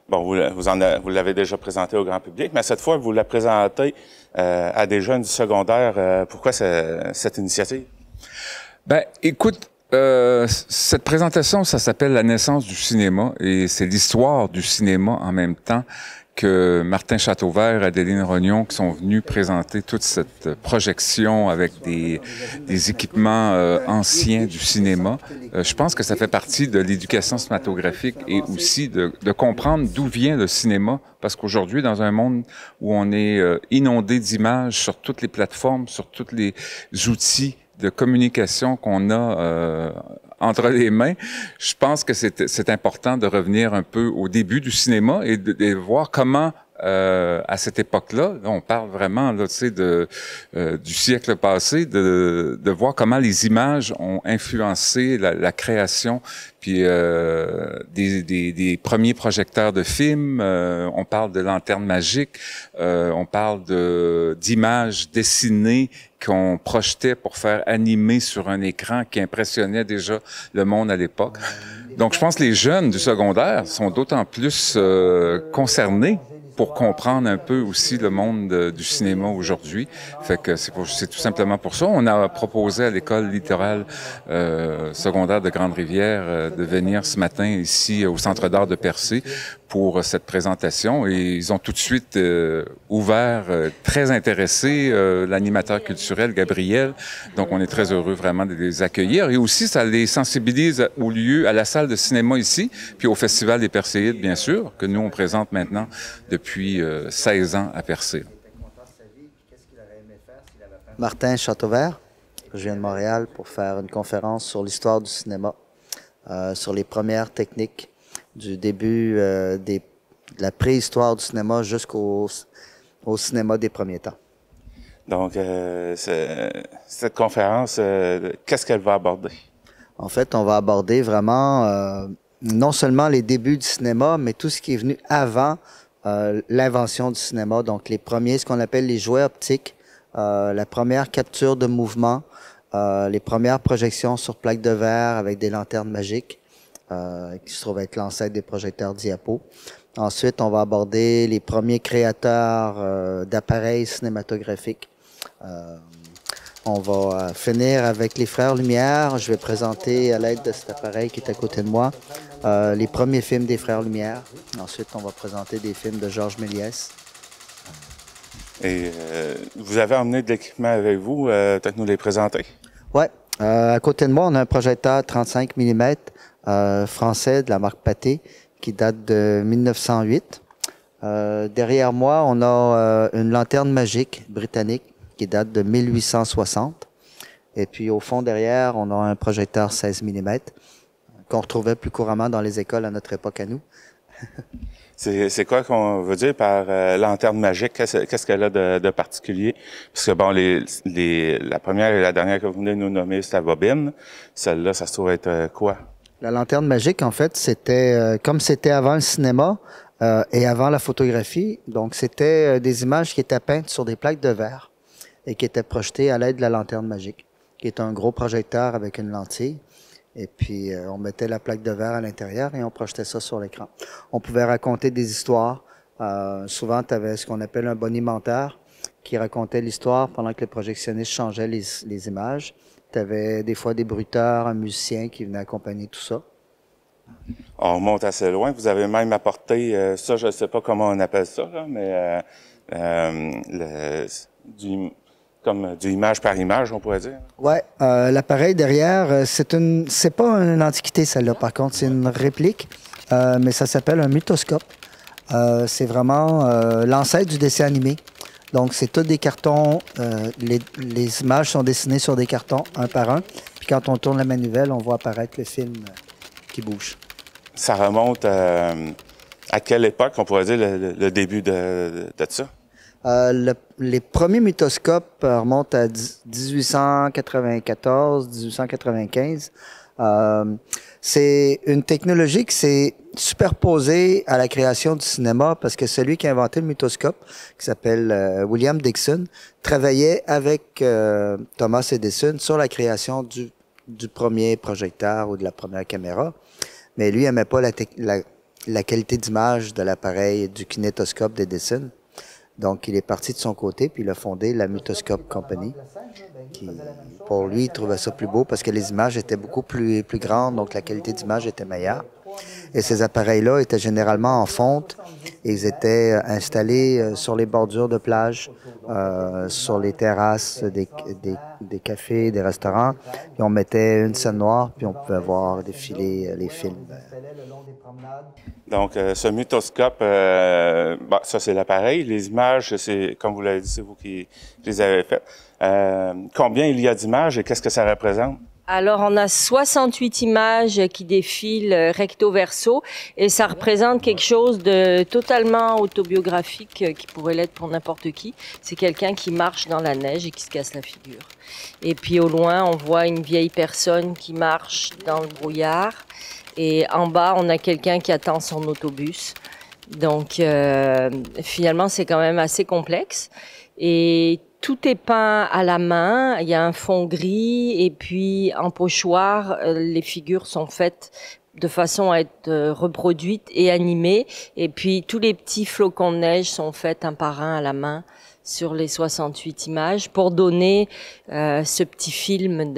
vous l'avez déjà présentée au grand public, mais cette fois, vous la présentez à des jeunes du secondaire. Pourquoi cette initiative? Ben, écoute, cette présentation, ça s'appelle « La naissance du cinéma » et c'est l'histoire du cinéma en même temps que Martin Châteauvert et Adeline Rognon qui sont venus présenter toute cette projection avec des équipements anciens du cinéma. Je pense que ça fait partie de l'éducation cinématographique et aussi de comprendre d'où vient le cinéma, parce qu'aujourd'hui, dans un monde où on est inondé d'images sur toutes les plateformes, sur tous les outils de communication qu'on a entre les mains, je pense que c'est important de revenir un peu au début du cinéma et de voir comment, à cette époque-là, on parle vraiment là, du siècle passé, de voir comment les images ont influencé la création, puis des premiers projecteurs de films. On parle de lanternes magiques, on parle d'images dessinées qu'on projetait pour faire animer sur un écran qui impressionnait déjà le monde à l'époque. Donc, je pense que les jeunes du secondaire sont d'autant plus concernés pour comprendre un peu aussi le monde du cinéma aujourd'hui. Fait que c'est tout simplement pour ça. On a proposé à l'école littorale secondaire de Grande-Rivière de venir ce matin ici au Centre d'art de Percé pour cette présentation et ils ont tout de suite ouvert, très intéressés, l'animateur culturel Gabriel. Donc, on est très heureux vraiment de les accueillir et aussi ça les sensibilise au lieu, à la salle de cinéma ici, puis au Festival des Perséides, bien sûr, que nous on présente maintenant depuis 16 ans à Percé. Martin Châteauvert. Je viens de Montréal pour faire une conférence sur l'histoire du cinéma, sur les premières techniques du début de la préhistoire du cinéma jusqu'au cinéma des premiers temps. Donc, cette conférence, qu'est-ce qu'elle va aborder? En fait, on va aborder vraiment non seulement les débuts du cinéma, mais tout ce qui est venu avant l'invention du cinéma. Donc, les premiers, ce qu'on appelle les jouets optiques, la première capture de mouvement, les premières projections sur plaques de verre avec des lanternes magiques, qui se trouvent être l'ancêtre des projecteurs diapo. Ensuite, on va aborder les premiers créateurs d'appareils cinématographiques. On va finir avec les Frères Lumière. Je vais présenter à l'aide de cet appareil qui est à côté de moi les premiers films des Frères Lumière. Ensuite, on va présenter des films de Georges Méliès. Et vous avez emmené de l'équipement avec vous, peut-être nous les présenter? Oui. À côté de moi, on a un projecteur 35 mm français de la marque Pathé qui date de 1908. Derrière moi, on a une lanterne magique britannique qui date de 1860. Et puis au fond derrière, on a un projecteur 16 mm qu'on retrouvait plus couramment dans les écoles à notre époque à nous. C'est quoi qu'on veut dire par lanterne magique? Qu'est-ce qu'elle a de particulier? Parce que bon, la première et la dernière que vous venez de nous nommer, c'est la bobine. Celle-là, ça se trouve être quoi? La lanterne magique, en fait, c'était comme c'était avant le cinéma et avant la photographie. Donc, c'était des images qui étaient peintes sur des plaques de verre et qui étaient projetées à l'aide de la lanterne magique, qui est un gros projecteur avec une lentille. Et puis, on mettait la plaque de verre à l'intérieur et on projetait ça sur l'écran. On pouvait raconter des histoires. Souvent, tu avais ce qu'on appelle un bonimenteur qui racontait l'histoire pendant que les projectionnistes changeaient les images. Tu avais des fois des bruiteurs, un musicien qui venait accompagner tout ça. On remonte assez loin. Vous avez même apporté, ça, je ne sais pas comment on appelle ça, là, mais comme du image par image, on pourrait dire. Ouais, l'appareil derrière, c'est pas une antiquité celle-là, par contre, c'est une réplique, mais ça s'appelle un mythoscope. C'est vraiment l'ancêtre du dessin animé. Donc, c'est tous des cartons, les images sont dessinées sur des cartons, un par un, puis quand on tourne la manivelle, on voit apparaître le film qui bouge. Ça remonte à quelle époque, on pourrait dire, le début de ça? Les premiers mythoscopes remontent à 1894, 1895. C'est une technologie qui s'est superposée à la création du cinéma parce que celui qui a inventé le mythoscope, qui s'appelle William Dixon, travaillait avec Thomas Edison sur la création du premier projecteur ou de la première caméra. Mais lui, il n'aimait pas la qualité d'image de l'appareil du kinétoscope d'Edison. Donc, il est parti de son côté, puis il a fondé la Mythoscope Company, qui, pour lui, il trouvait ça plus beau parce que les images étaient beaucoup plus grandes, donc la qualité d'image était meilleure. Et ces appareils-là étaient généralement en fonte et ils étaient installés sur les bordures de plage, sur les terrasses des cafés, des restaurants. Puis on mettait une scène noire, puis on pouvait voir défiler les films. Donc, ce mythoscope, ça c'est l'appareil. Les images, c'est, comme vous l'avez dit, c'est vous qui les avez faites. Combien il y a d'images et qu'est-ce que ça représente? Alors, on a 68 images qui défilent recto verso et ça représente quelque chose de totalement autobiographique qui pourrait l'être pour n'importe qui. C'est quelqu'un qui marche dans la neige et qui se casse la figure. Et puis au loin, on voit une vieille personne qui marche dans le brouillard. Et en bas, on a quelqu'un qui attend son autobus. Donc, finalement, c'est quand même assez complexe. Et tout est peint à la main. Il y a un fond gris et puis en pochoir, les figures sont faites de façon à être reproduites et animées. Et puis, tous les petits flocons de neige sont faits un par un à la main sur les 68 images pour donner ce petit film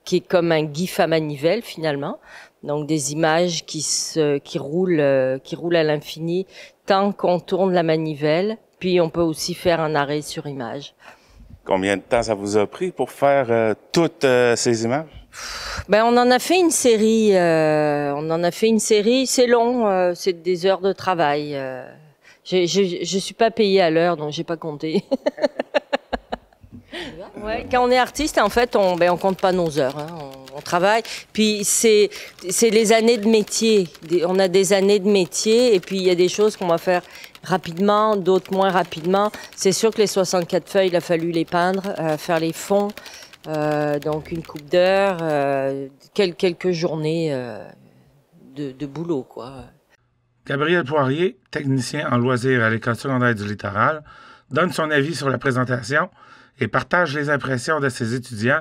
qui est comme un GIF à manivelle finalement. Donc des images qui roulent à l'infini tant qu'on tourne la manivelle. Puis on peut aussi faire un arrêt sur image. Combien de temps ça vous a pris pour faire toutes ces images? Ben on en a fait une série. C'est long. C'est des heures de travail. Je suis pas payée à l'heure, donc j'ai pas compté. Ouais, quand on est artiste, en fait, on compte pas nos heures. Hein. On travaille. Puis c'est les années de métier. On a des années de métier et puis il y a des choses qu'on va faire rapidement, d'autres moins rapidement. C'est sûr que les 64 feuilles, il a fallu les peindre, faire les fonds. Donc une coupe d'heure, quelques journées de boulot, quoi. Gabriel Poirier, technicien en loisirs à l'École secondaire du Littoral, donne son avis sur la présentation et partage les impressions de ses étudiants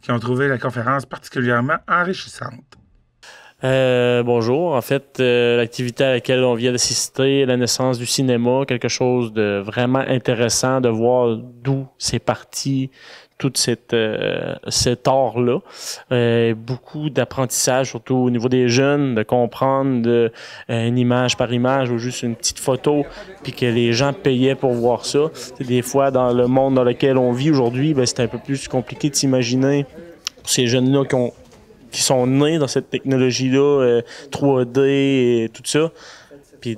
qui ont trouvé la conférence particulièrement enrichissante. Bonjour. En fait, l'activité à laquelle on vient d'assister, la naissance du cinéma, quelque chose de vraiment intéressant de voir d'où c'est parti, tout cet art-là. Beaucoup d'apprentissage, surtout au niveau des jeunes, de comprendre une image par image ou juste une petite photo, puis que les gens payaient pour voir ça. Des fois, dans le monde dans lequel on vit aujourd'hui, c'est un peu plus compliqué de s'imaginer pour ces jeunes-là qui sont nés dans cette technologie-là, 3D et tout ça. Puis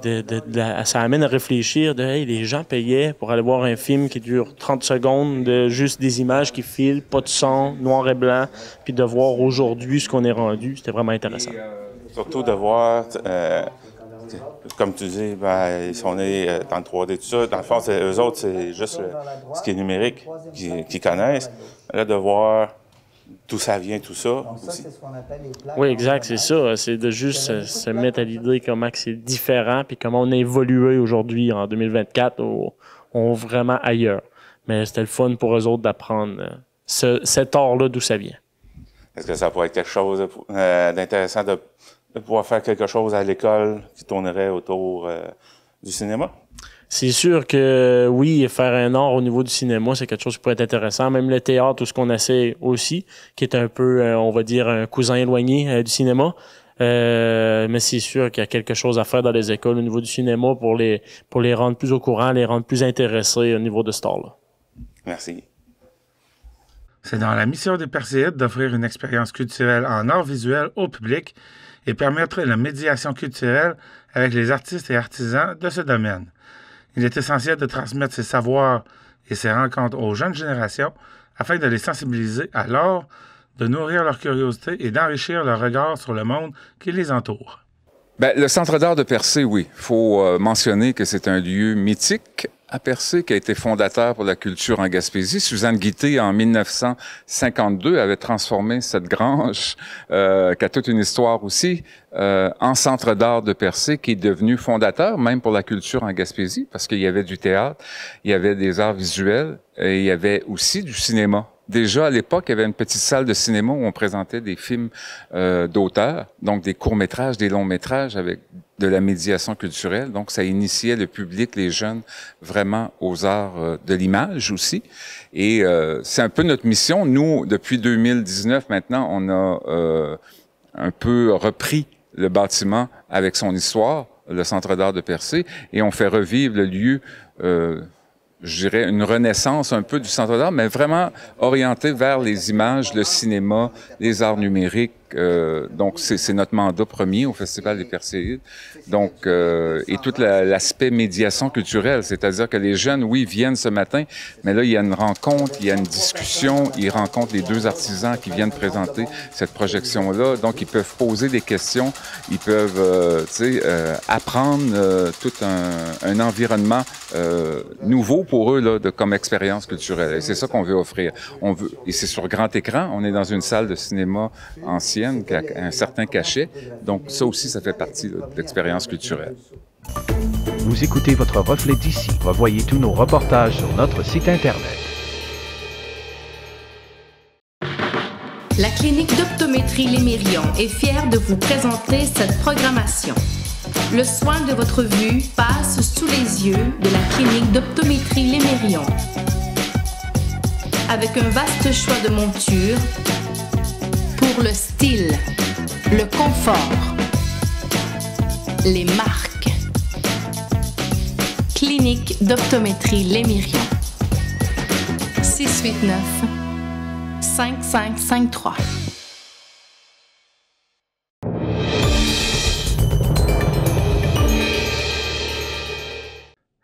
ça amène à réfléchir les gens payaient pour aller voir un film qui dure 30 secondes, de juste des images qui filent, pas de son, noir et blanc, puis de voir aujourd'hui ce qu'on est rendu, c'était vraiment intéressant. Surtout de voir, comme tu dis, ils sont nés dans le 3D, tout ça. Dans le fond, eux autres, c'est juste ce qui est numérique qu'ils connaissent. Là, de voir d'où ça vient, tout ça. Donc ça, c'est ce qu'on appelle les plaques. Oui, exact, c'est ça. C'est de juste se mettre à l'idée comment c'est différent puis comment on a évolué aujourd'hui en 2024, on est vraiment ailleurs. Mais c'était le fun pour eux autres d'apprendre cet art-là, d'où ça vient. Est-ce que ça pourrait être quelque chose d'intéressant de pouvoir faire quelque chose à l'école qui tournerait autour du cinéma? C'est sûr que oui, faire un art au niveau du cinéma, c'est quelque chose qui pourrait être intéressant. Même le théâtre, tout ce qu'on essaie aussi, qui est un peu, on va dire, un cousin éloigné du cinéma. Mais c'est sûr qu'il y a quelque chose à faire dans les écoles au niveau du cinéma pour les rendre plus au courant, les rendre plus intéressés au niveau de ce art-là. Merci. C'est dans la mission des Perséides d'offrir une expérience culturelle en art visuel au public et permettre la médiation culturelle avec les artistes et artisans de ce domaine. Il est essentiel de transmettre ces savoirs et ces rencontres aux jeunes générations afin de les sensibiliser à l'art, de nourrir leur curiosité et d'enrichir leur regard sur le monde qui les entoure. Le Centre d'art de Percé, oui. Il faut mentionner que c'est un lieu mythique à Percé qui a été fondateur pour la culture en Gaspésie. Suzanne Guité, en 1952, avait transformé cette grange, qui a toute une histoire aussi, en Centre d'art de Percé, qui est devenu fondateur même pour la culture en Gaspésie, parce qu'il y avait du théâtre, il y avait des arts visuels, et il y avait aussi du cinéma. Déjà, à l'époque, il y avait une petite salle de cinéma où on présentait des films d'auteurs, donc des courts-métrages, des longs-métrages avec de la médiation culturelle. Donc, ça initiait le public, les jeunes, vraiment aux arts de l'image aussi. Et c'est un peu notre mission. Nous, depuis 2019, maintenant, on a un peu repris le bâtiment avec son histoire, le Centre d'art de Percé, et on fait revivre le lieu je dirais, une renaissance un peu du Centre d'art, mais vraiment orienté vers les images, le cinéma, les arts numériques. Donc, c'est notre mandat premier au Festival des Perséides. Donc, et tout l'aspect médiation culturelle, c'est-à-dire que les jeunes, oui, viennent ce matin, mais là, il y a une rencontre, il y a une discussion, ils rencontrent les deux artisans qui viennent présenter cette projection-là. Donc, ils peuvent poser des questions, ils peuvent, apprendre tout un environnement nouveau pour eux là, comme expérience culturelle. Et c'est ça qu'on veut offrir. Et c'est sur grand écran. On est dans une salle de cinéma ancienne qui a un certain cachet. Donc ça aussi, ça fait partie là, de l'expérience culturelle. Vous écoutez votre reflet d'ici. Revoyez tous nos reportages sur notre site Internet. La clinique d'optométrie Lémirion est fière de vous présenter cette programmation. Le soin de votre vue passe sous les yeux de la clinique d'optométrie Lémirion. Avec un vaste choix de montures pour le style, le confort, les marques. Clinique d'optométrie Lémirion. 689-5553.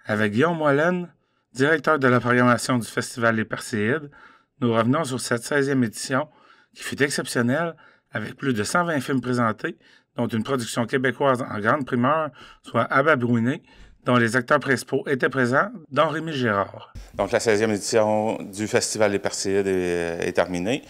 Avec Guillaume Moellenne, directeur de la programmation du Festival des Perséides, nous revenons sur cette 16e édition qui fut exceptionnelle avec plus de 120 films présentés, dont une production québécoise en grande primeur, soit Ababrouiné, dont les acteurs principaux étaient présents, dont Rémi Gérard. Donc, la 16e édition du Festival des Perséides est terminée.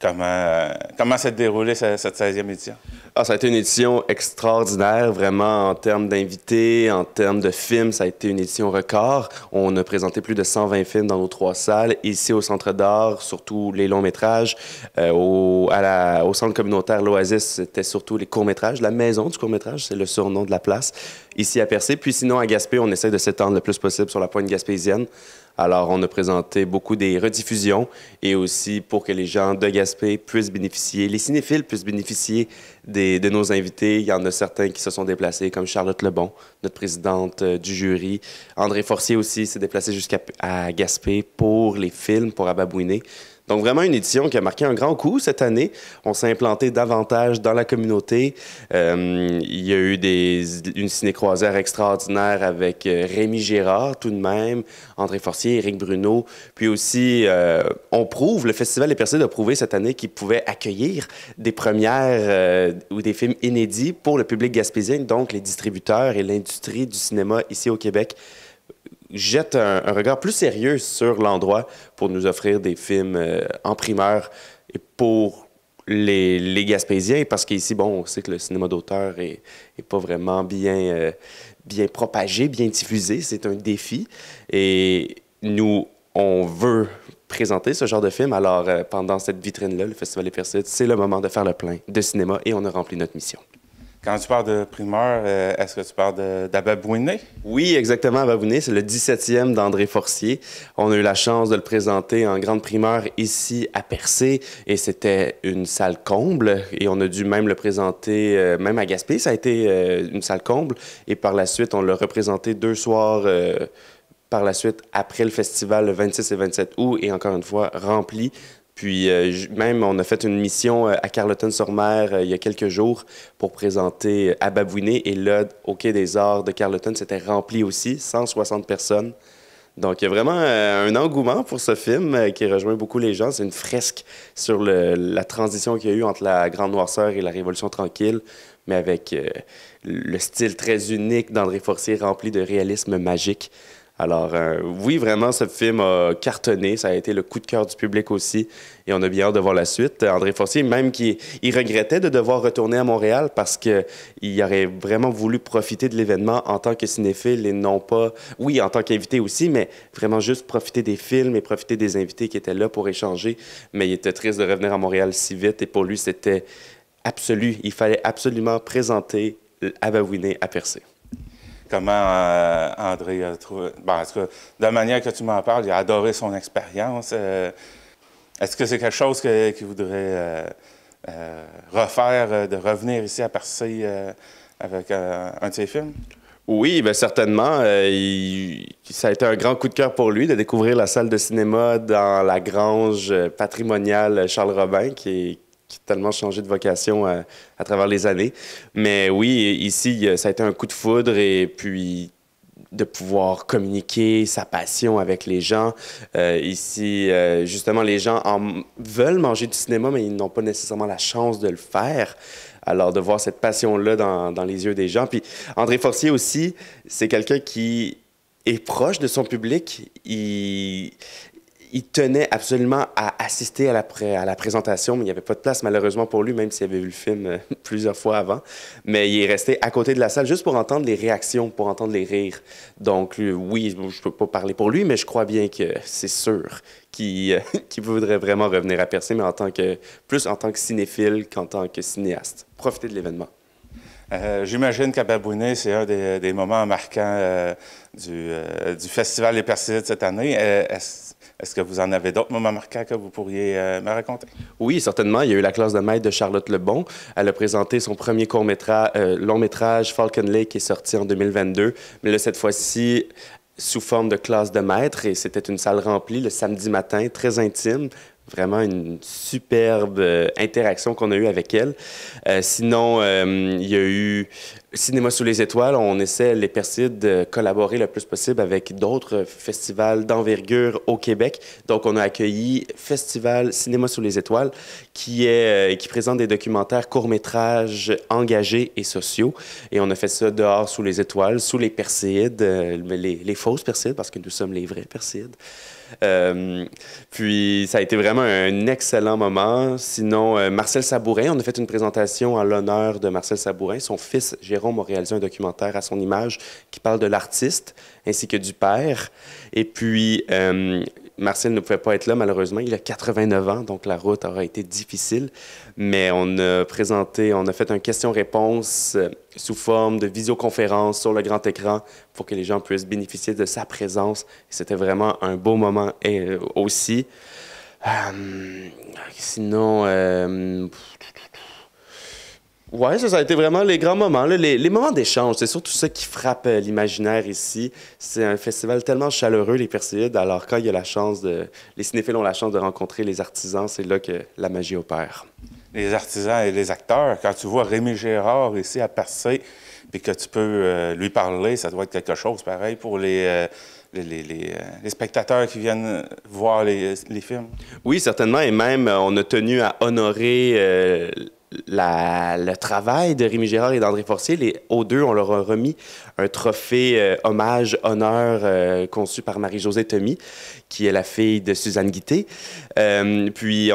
Comment s'est déroulée cette 16e édition? Ça a été une édition extraordinaire, vraiment, en termes d'invités, en termes de films. Ça a été une édition record. On a présenté plus de 120 films dans nos 3 salles. Ici, au Centre d'art, surtout les longs-métrages. Au Centre communautaire L'Oasis, c'était surtout les courts-métrages. La maison du court-métrage, c'est le surnom de la place. Ici, à Percé. Puis sinon, à Gaspé, on essaie de s'étendre le plus possible sur la pointe gaspésienne. Alors, on a présenté beaucoup des rediffusions et aussi pour que les gens de Gaspé puissent bénéficier, les cinéphiles puissent bénéficier de nos invités. Il y en a certains qui se sont déplacés, comme Charlotte Lebon, notre présidente du jury. André Forcier aussi s'est déplacé jusqu'à Gaspé pour les films, pour Ababouiné. Donc, vraiment une édition qui a marqué un grand coup cette année. On s'est implanté davantage dans la communauté. Il y a eu une ciné-croisière extraordinaire avec Rémi Gérard, tout de même, André Forcier, Éric Bruno. Puis aussi, le Festival des Perséides a prouvé cette année qu'il pouvait accueillir des premières ou des films inédits pour le public gaspésien, donc les distributeurs et l'industrie du cinéma ici au Québec jette un regard plus sérieux sur l'endroit pour nous offrir des films en primeur et pour les Gaspésiens, parce qu'ici, bon, on sait que le cinéma d'auteur est pas vraiment bien propagé, bien diffusé. C'est un défi. Et nous, on veut présenter ce genre de film. Alors, pendant cette vitrine-là, le Festival des Perséides, c'est le moment de faire le plein de cinéma et on a rempli notre mission. Quand tu parles de primeur, est-ce que tu parles d'Ababouiné? Oui, exactement, Ababouiné. C'est le 17e d'André Forcier. On a eu la chance de le présenter en grande primeur ici à Percé et c'était une salle comble et on a dû même le présenter, même à Gaspé, ça a été une salle comble et par la suite, on l'a représenté 2 soirs par la suite après le festival le 26 et 27 août et encore une fois rempli. Puis même, on a fait une mission à Carleton-sur-Mer il y a quelques jours pour présenter Ababouiné. Et là, au Quai des Arts de Carleton, c'était rempli aussi, 160 personnes. Donc, il y a vraiment un engouement pour ce film qui rejoint beaucoup les gens. C'est une fresque sur la transition qu'il y a eu entre la Grande Noirceur et la Révolution tranquille, mais avec le style très unique d'André Forcier rempli de réalisme magique. Alors, oui, vraiment, ce film a cartonné. Ça a été le coup de cœur du public aussi. Et on a bien hâte de voir la suite. André Forcier, même il regrettait de devoir retourner à Montréal parce qu'il aurait vraiment voulu profiter de l'événement en tant que cinéphile et non pas... Oui, en tant qu'invité aussi, mais vraiment juste profiter des films et profiter des invités qui étaient là pour échanger. Mais il était triste de revenir à Montréal si vite. Et pour lui, c'était absolu. Il fallait absolument présenter Ababouiné à Percé. Comment André a trouvé... Bon, en tout cas, de la manière que tu m'en parles, il a adoré son expérience. Est-ce que c'est quelque chose qu'il voudrait refaire, de revenir ici à Percé avec un de ses films? Oui, bien certainement. Ça a été un grand coup de cœur pour lui de découvrir la salle de cinéma dans la grange patrimoniale Charles Robin, qui a tellement changé de vocation à travers les années. Mais oui, ici, ça a été un coup de foudre et puis de pouvoir communiquer sa passion avec les gens. Ici, justement, les gens veulent manger du cinéma, mais ils n'ont pas nécessairement la chance de le faire. Alors, de voir cette passion-là dans les yeux des gens. Puis André Forcier aussi, c'est quelqu'un qui est proche de son public. Il tenait absolument à assister à la présentation, mais il n'y avait pas de place malheureusement pour lui, même s'il avait vu le film plusieurs fois avant. Mais il est resté à côté de la salle juste pour entendre les réactions, pour entendre les rires. Donc oui, je ne peux pas parler pour lui, mais je crois bien que c'est sûr qu'il voudrait vraiment revenir à Percé, mais plus en tant que cinéphile qu'en tant que cinéaste. Profiter de l'événement. J'imagine qu'Ababouiné, c'est un des moments marquants du Festival des Perséides cette année. Est-ce que vous en avez d'autres moments marquants que vous pourriez me raconter? Oui, certainement. Il y a eu la classe de maître de Charlotte Lebon. Elle a présenté son premier long-métrage, Falcon Lake, qui est sorti en 2022. Mais là, cette fois-ci, sous forme de classe de maître. Et c'était une salle remplie le samedi matin, très intime, Vraiment une superbe interaction qu'on a eue avec elle. Sinon, il y a eu Cinéma sous les étoiles. On essaie, les Perséides, de collaborer le plus possible avec d'autres festivals d'envergure au Québec. Donc, on a accueilli Festival Cinéma sous les étoiles qui présente des documentaires courts-métrages engagés et sociaux. Et on a fait ça dehors sous les étoiles, sous les Perséides, les fausses Perséides, parce que nous sommes les vrais Perséides. Puis ça a été vraiment un excellent moment. Sinon, Marcel Sabourin, on a fait une présentation en l'honneur de Marcel Sabourin. Son fils Jérôme a réalisé un documentaire à son image qui parle de l'artiste ainsi que du père. Et puis, Marcel ne pouvait pas être là, malheureusement. Il a 89 ans, donc la route aura été difficile. Mais on a fait un question-réponse sous forme de visioconférence sur le grand écran pour que les gens puissent bénéficier de sa présence. C'était vraiment un beau moment aussi. Sinon... Oui, ça a été vraiment les grands moments, là, les moments d'échange. C'est surtout ça qui frappe l'imaginaire ici. C'est un festival tellement chaleureux, les Perséides. Alors, quand il y a les cinéphiles ont la chance de rencontrer les artisans, c'est là que la magie opère. Les artisans et les acteurs, quand tu vois Rémi Gérard ici à Percé, puis que tu peux lui parler, ça doit être quelque chose pareil pour les spectateurs qui viennent voir les films. Oui, certainement. Et même, on a tenu à honorer le travail de Rémi Gérard et d'André Forcier. Aux deux, on leur a remis un trophée hommage-honneur conçu par Marie-Josée Thomy, qui est la fille de Suzanne Guitté. Puis,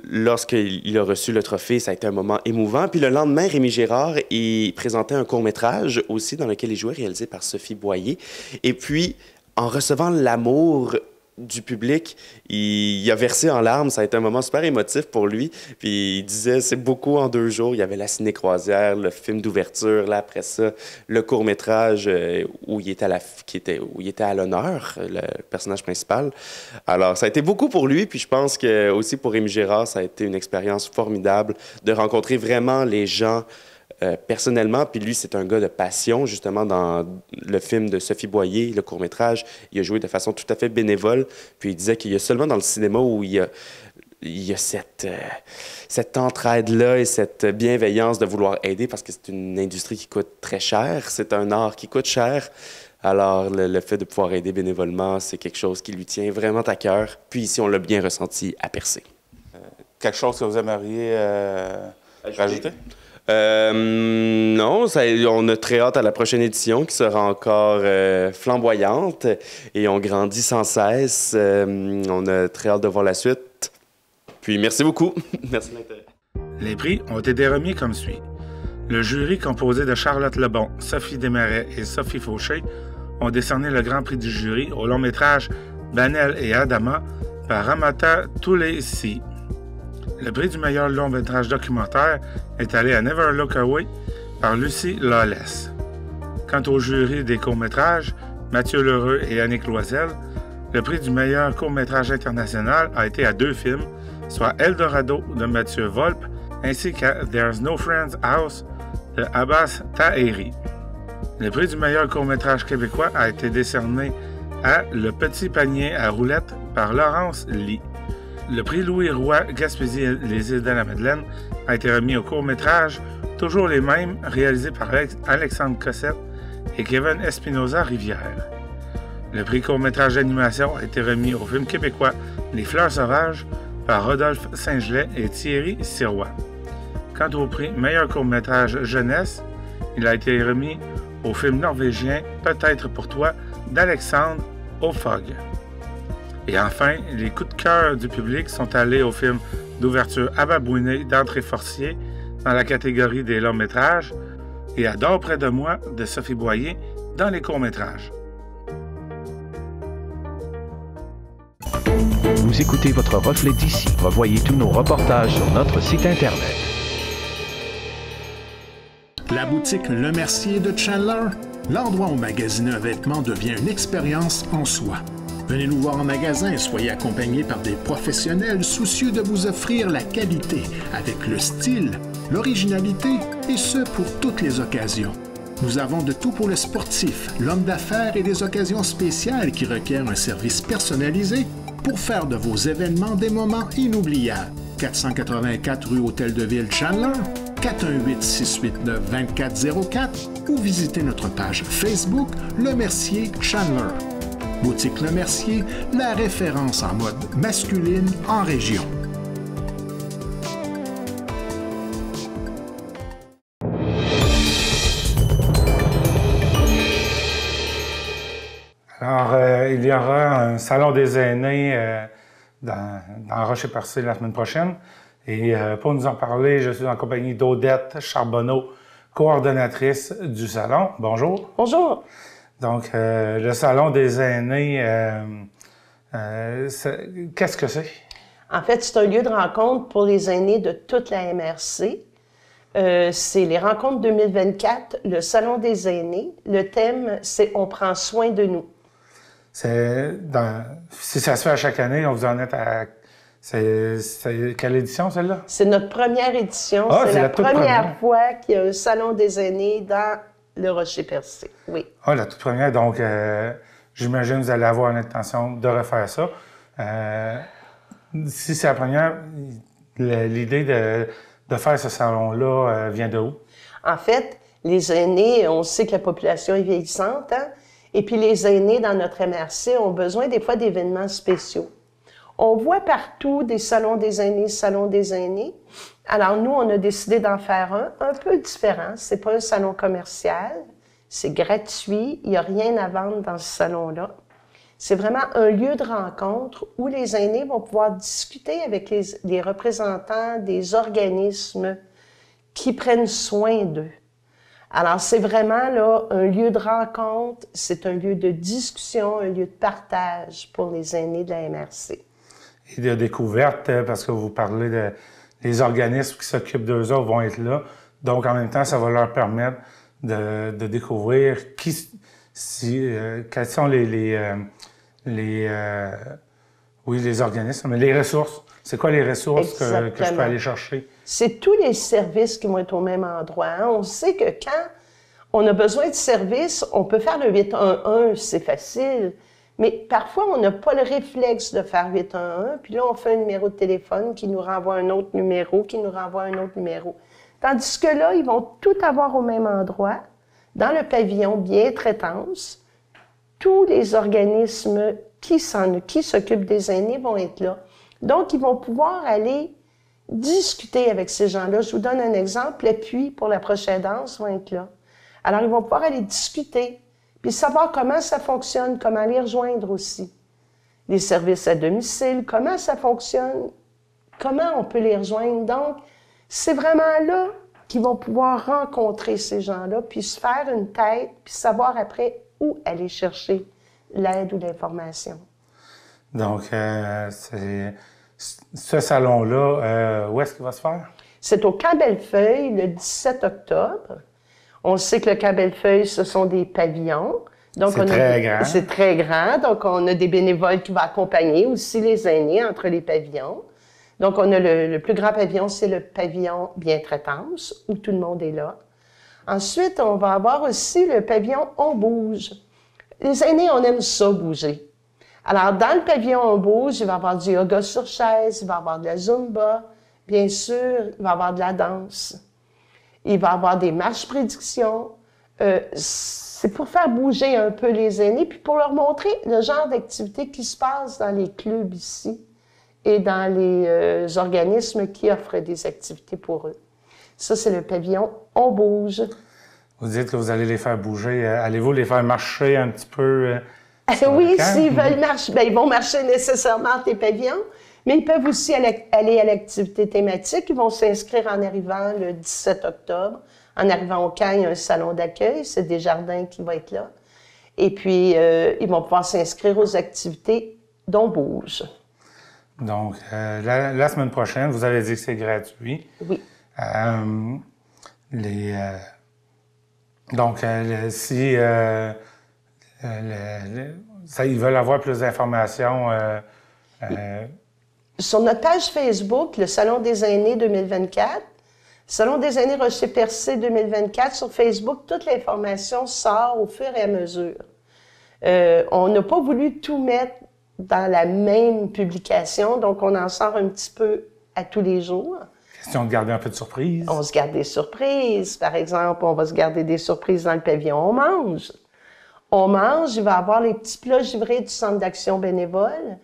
lorsqu'il a reçu le trophée, ça a été un moment émouvant. Puis le lendemain, Rémi Gérard, il présentait un court-métrage aussi dans lequel il jouait, réalisé par Sophie Boyer. Et puis, en recevant l'amour du public, il a versé en larmes. Ça a été un moment super émotif pour lui. Puis il disait, c'est beaucoup en 2 jours. Il y avait la ciné-croisière, le film d'ouverture, là après ça, le court-métrage où il était à l'honneur, le personnage principal. Alors, ça a été beaucoup pour lui. Puis je pense que aussi pour Rémi Gérard, ça a été une expérience formidable de rencontrer vraiment les gens personnellement. Puis lui, c'est un gars de passion. Justement, dans le film de Sophie Boyer, le court-métrage, il a joué de façon tout à fait bénévole. Puis il disait qu'il y a seulement dans le cinéma où il y a cette entraide-là et cette bienveillance de vouloir aider, parce que c'est une industrie qui coûte très cher. C'est un art qui coûte cher. Alors, le fait de pouvoir aider bénévolement, c'est quelque chose qui lui tient vraiment à cœur. Puis ici, on l'a bien ressenti à Percé. Quelque chose que vous aimeriez rajouter? Non, on a très hâte à la prochaine édition qui sera encore flamboyante et on grandit sans cesse. On a très hâte de voir la suite. Puis merci beaucoup. Merci de l'intérêt. Les prix ont été remis comme suit. Le jury, composé de Charlotte Lebon, Sophie Desmarais et Sophie Fauché, ont décerné le grand prix du jury au long-métrage Banel et Adama par Ramata Toulesi. Le prix du meilleur long-métrage documentaire est allé à Never Look Away par Lucie Lawless. Quant au jury des courts-métrages, Mathieu Lheureux et Annick Loisel, le prix du meilleur court-métrage international a été à 2 films, soit Eldorado de Mathieu Volpe ainsi qu'à There's No Friend's House de Abbas Taheri. Le prix du meilleur court-métrage québécois a été décerné à Le Petit Panier à roulettes par Laurence Lee. Le prix Louis Roy Gaspésie et les îles de la Madeleine a été remis au court-métrage Toujours les mêmes, réalisé par Alexandre Cossette et Kevin Espinoza Rivière. Le prix court-métrage d'animation a été remis au film québécois Les Fleurs sauvages par Rodolphe Saint-Gelais et Thierry Sirois. Quant au prix meilleur court-métrage jeunesse, il a été remis au film norvégien Peut-être pour toi d'Alexandre Ofog. Et enfin, les coups de cœur du public sont allés au film d'ouverture Ababouiné d'André Forcier dans la catégorie des longs-métrages et à Dors près de moi de Sophie Boyer dans les courts-métrages. Vous écoutez votre reflet d'ici. Revoyez tous nos reportages sur notre site Internet. La boutique Le Mercier de Chandler, l'endroit où magasiner un vêtement devient une expérience en soi. Venez nous voir en magasin et soyez accompagnés par des professionnels soucieux de vous offrir la qualité avec le style, l'originalité et ce pour toutes les occasions. Nous avons de tout pour le sportif, l'homme d'affaires et des occasions spéciales qui requièrent un service personnalisé pour faire de vos événements des moments inoubliables. 484 rue Hôtel de Ville Chandler, 418-689-2404 ou visitez notre page Facebook Le Mercier Chandler. Boutique Le Mercier, la référence en mode masculine en région. Alors, il y aura un salon des aînés dans Rocher-Percé la semaine prochaine. Et pour nous en parler, je suis en compagnie d'Odette Charbonneau, coordonnatrice du salon. Bonjour. Bonjour. Donc, le salon des aînés, qu'est-ce que c'est? En fait, c'est un lieu de rencontre pour les aînés de toute la MRC. C'est les rencontres 2024, le salon des aînés. Le thème, c'est « On prend soin de nous ». Si ça se fait à chaque année, on vous en est à... C'est quelle édition, celle-là? C'est notre première édition. Ah, c'est la première fois qu'il y a un salon des aînés dans le Rocher-Percé. Oui. Ah, la toute première. Donc, j'imagine que vous allez avoir l'intention de refaire ça. Si c'est la première, l'idée de faire ce salon-là vient de où? En fait, les aînés, on sait que la population est vieillissante, hein? Et puis les aînés dans notre MRC ont besoin des fois d'événements spéciaux. On voit partout des salons des aînés. Alors nous, on a décidé d'en faire un peu différent. C'est pas un salon commercial, c'est gratuit, il n'y a rien à vendre dans ce salon-là. C'est vraiment un lieu de rencontre où les aînés vont pouvoir discuter avec les représentants des organismes qui prennent soin d'eux. Alors, c'est vraiment là un lieu de rencontre, c'est un lieu de discussion, un lieu de partage pour les aînés de la MRC. Et de découverte, parce que vous parlez des organismes qui s'occupent d'eux autres vont être là. Donc, en même temps, ça va leur permettre de découvrir quels sont les organismes, mais les ressources. C'est quoi les ressources que je peux aller chercher? C'est tous les services qui vont être au même endroit. Hein? On sait que quand on a besoin de services, on peut faire le 811, c'est facile. Mais parfois, on n'a pas le réflexe de faire 811, puis là, on fait un numéro de téléphone qui nous renvoie un autre numéro, qui nous renvoie un autre numéro. Tandis que là, ils vont tout avoir au même endroit, dans le pavillon Bien-traitance. Tous les organismes qui s'occupent des aînés vont être là. Donc, ils vont pouvoir aller discuter avec ces gens-là. Je vous donne un exemple. L'appui pour la prochaine danse va être là. Alors, ils vont pouvoir aller discuter, puis savoir comment ça fonctionne, comment les rejoindre aussi. Les services à domicile, comment ça fonctionne, comment on peut les rejoindre. Donc, c'est vraiment là qu'ils vont pouvoir rencontrer ces gens-là, puis se faire une tête, puis savoir après où aller chercher l'aide ou l'information. Donc, ce salon-là, où est-ce qu'il va se faire? C'est au Camp Bellefeuille, le 17 octobre. On sait que le Camp Bellefeuille, ce sont des pavillons. C'est très grand. C'est très grand. Donc, on a des bénévoles qui vont accompagner aussi les aînés entre les pavillons. Donc, on a le plus grand pavillon, c'est le pavillon Bien-traitance, où tout le monde est là. Ensuite, on va avoir aussi le pavillon On bouge. Les aînés, on aime ça, bouger. Alors, dans le pavillon On bouge, il va y avoir du yoga sur chaise, il va y avoir de la Zumba, bien sûr, il va y avoir de la danse. Il va y avoir des marches prédictions. C'est pour faire bouger un peu les aînés, puis pour leur montrer le genre d'activité qui se passe dans les clubs ici et dans les organismes qui offrent des activités pour eux. Ça, c'est le pavillon On bouge. Vous dites que vous allez les faire bouger. Allez-vous les faire marcher un petit peu? Oui, s'ils veulent marcher, bien, ils vont marcher nécessairement entre les pavillons, mais ils peuvent aussi aller à l'activité thématique. Ils vont s'inscrire en arrivant le 17 octobre. En arrivant au camp, il y a un salon d'accueil, c'est Desjardins qui va être là. Et puis, ils vont pouvoir s'inscrire aux activités d'On bouge. Donc, la semaine prochaine, vous avez dit que c'est gratuit. Oui. Donc, si ils veulent avoir plus d'informations... Sur notre page Facebook, le Salon des aînés 2024, Salon des aînés Rocher-Percé 2024, sur Facebook, toute l'information sort au fur et à mesure. On n'a pas voulu tout mettre dans la même publication, donc on en sort un petit peu à tous les jours. Question de garder un peu de surprise. On se garde des surprises. Par exemple, on va se garder des surprises dans le pavillon On mange. On mange, il va y avoir les petits plats givrés du Centre d'action bénévole.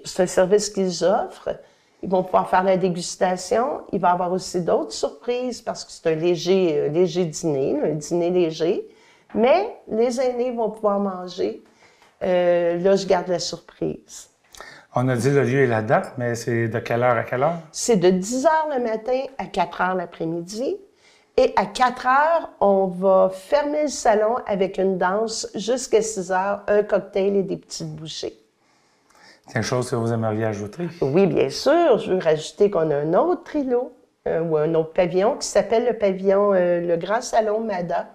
C'est un service qu'ils offrent. Ils vont pouvoir faire la dégustation. Il va y avoir aussi d'autres surprises parce que c'est un léger dîner, un dîner léger. Mais les aînés vont pouvoir manger. Là, je garde la surprise. On a dit le lieu et la date, mais c'est de quelle heure à quelle heure? C'est de 10 h le matin à 4 h l'après-midi. Et à 4 h, on va fermer le salon avec une danse jusqu'à 6 h, un cocktail et des petites bouchées. Quelque chose que vous aimeriez ajouter? Oui, bien sûr. Je veux rajouter qu'on a un autre îlot ou un autre pavillon qui s'appelle le pavillon le Grand Salon MADA.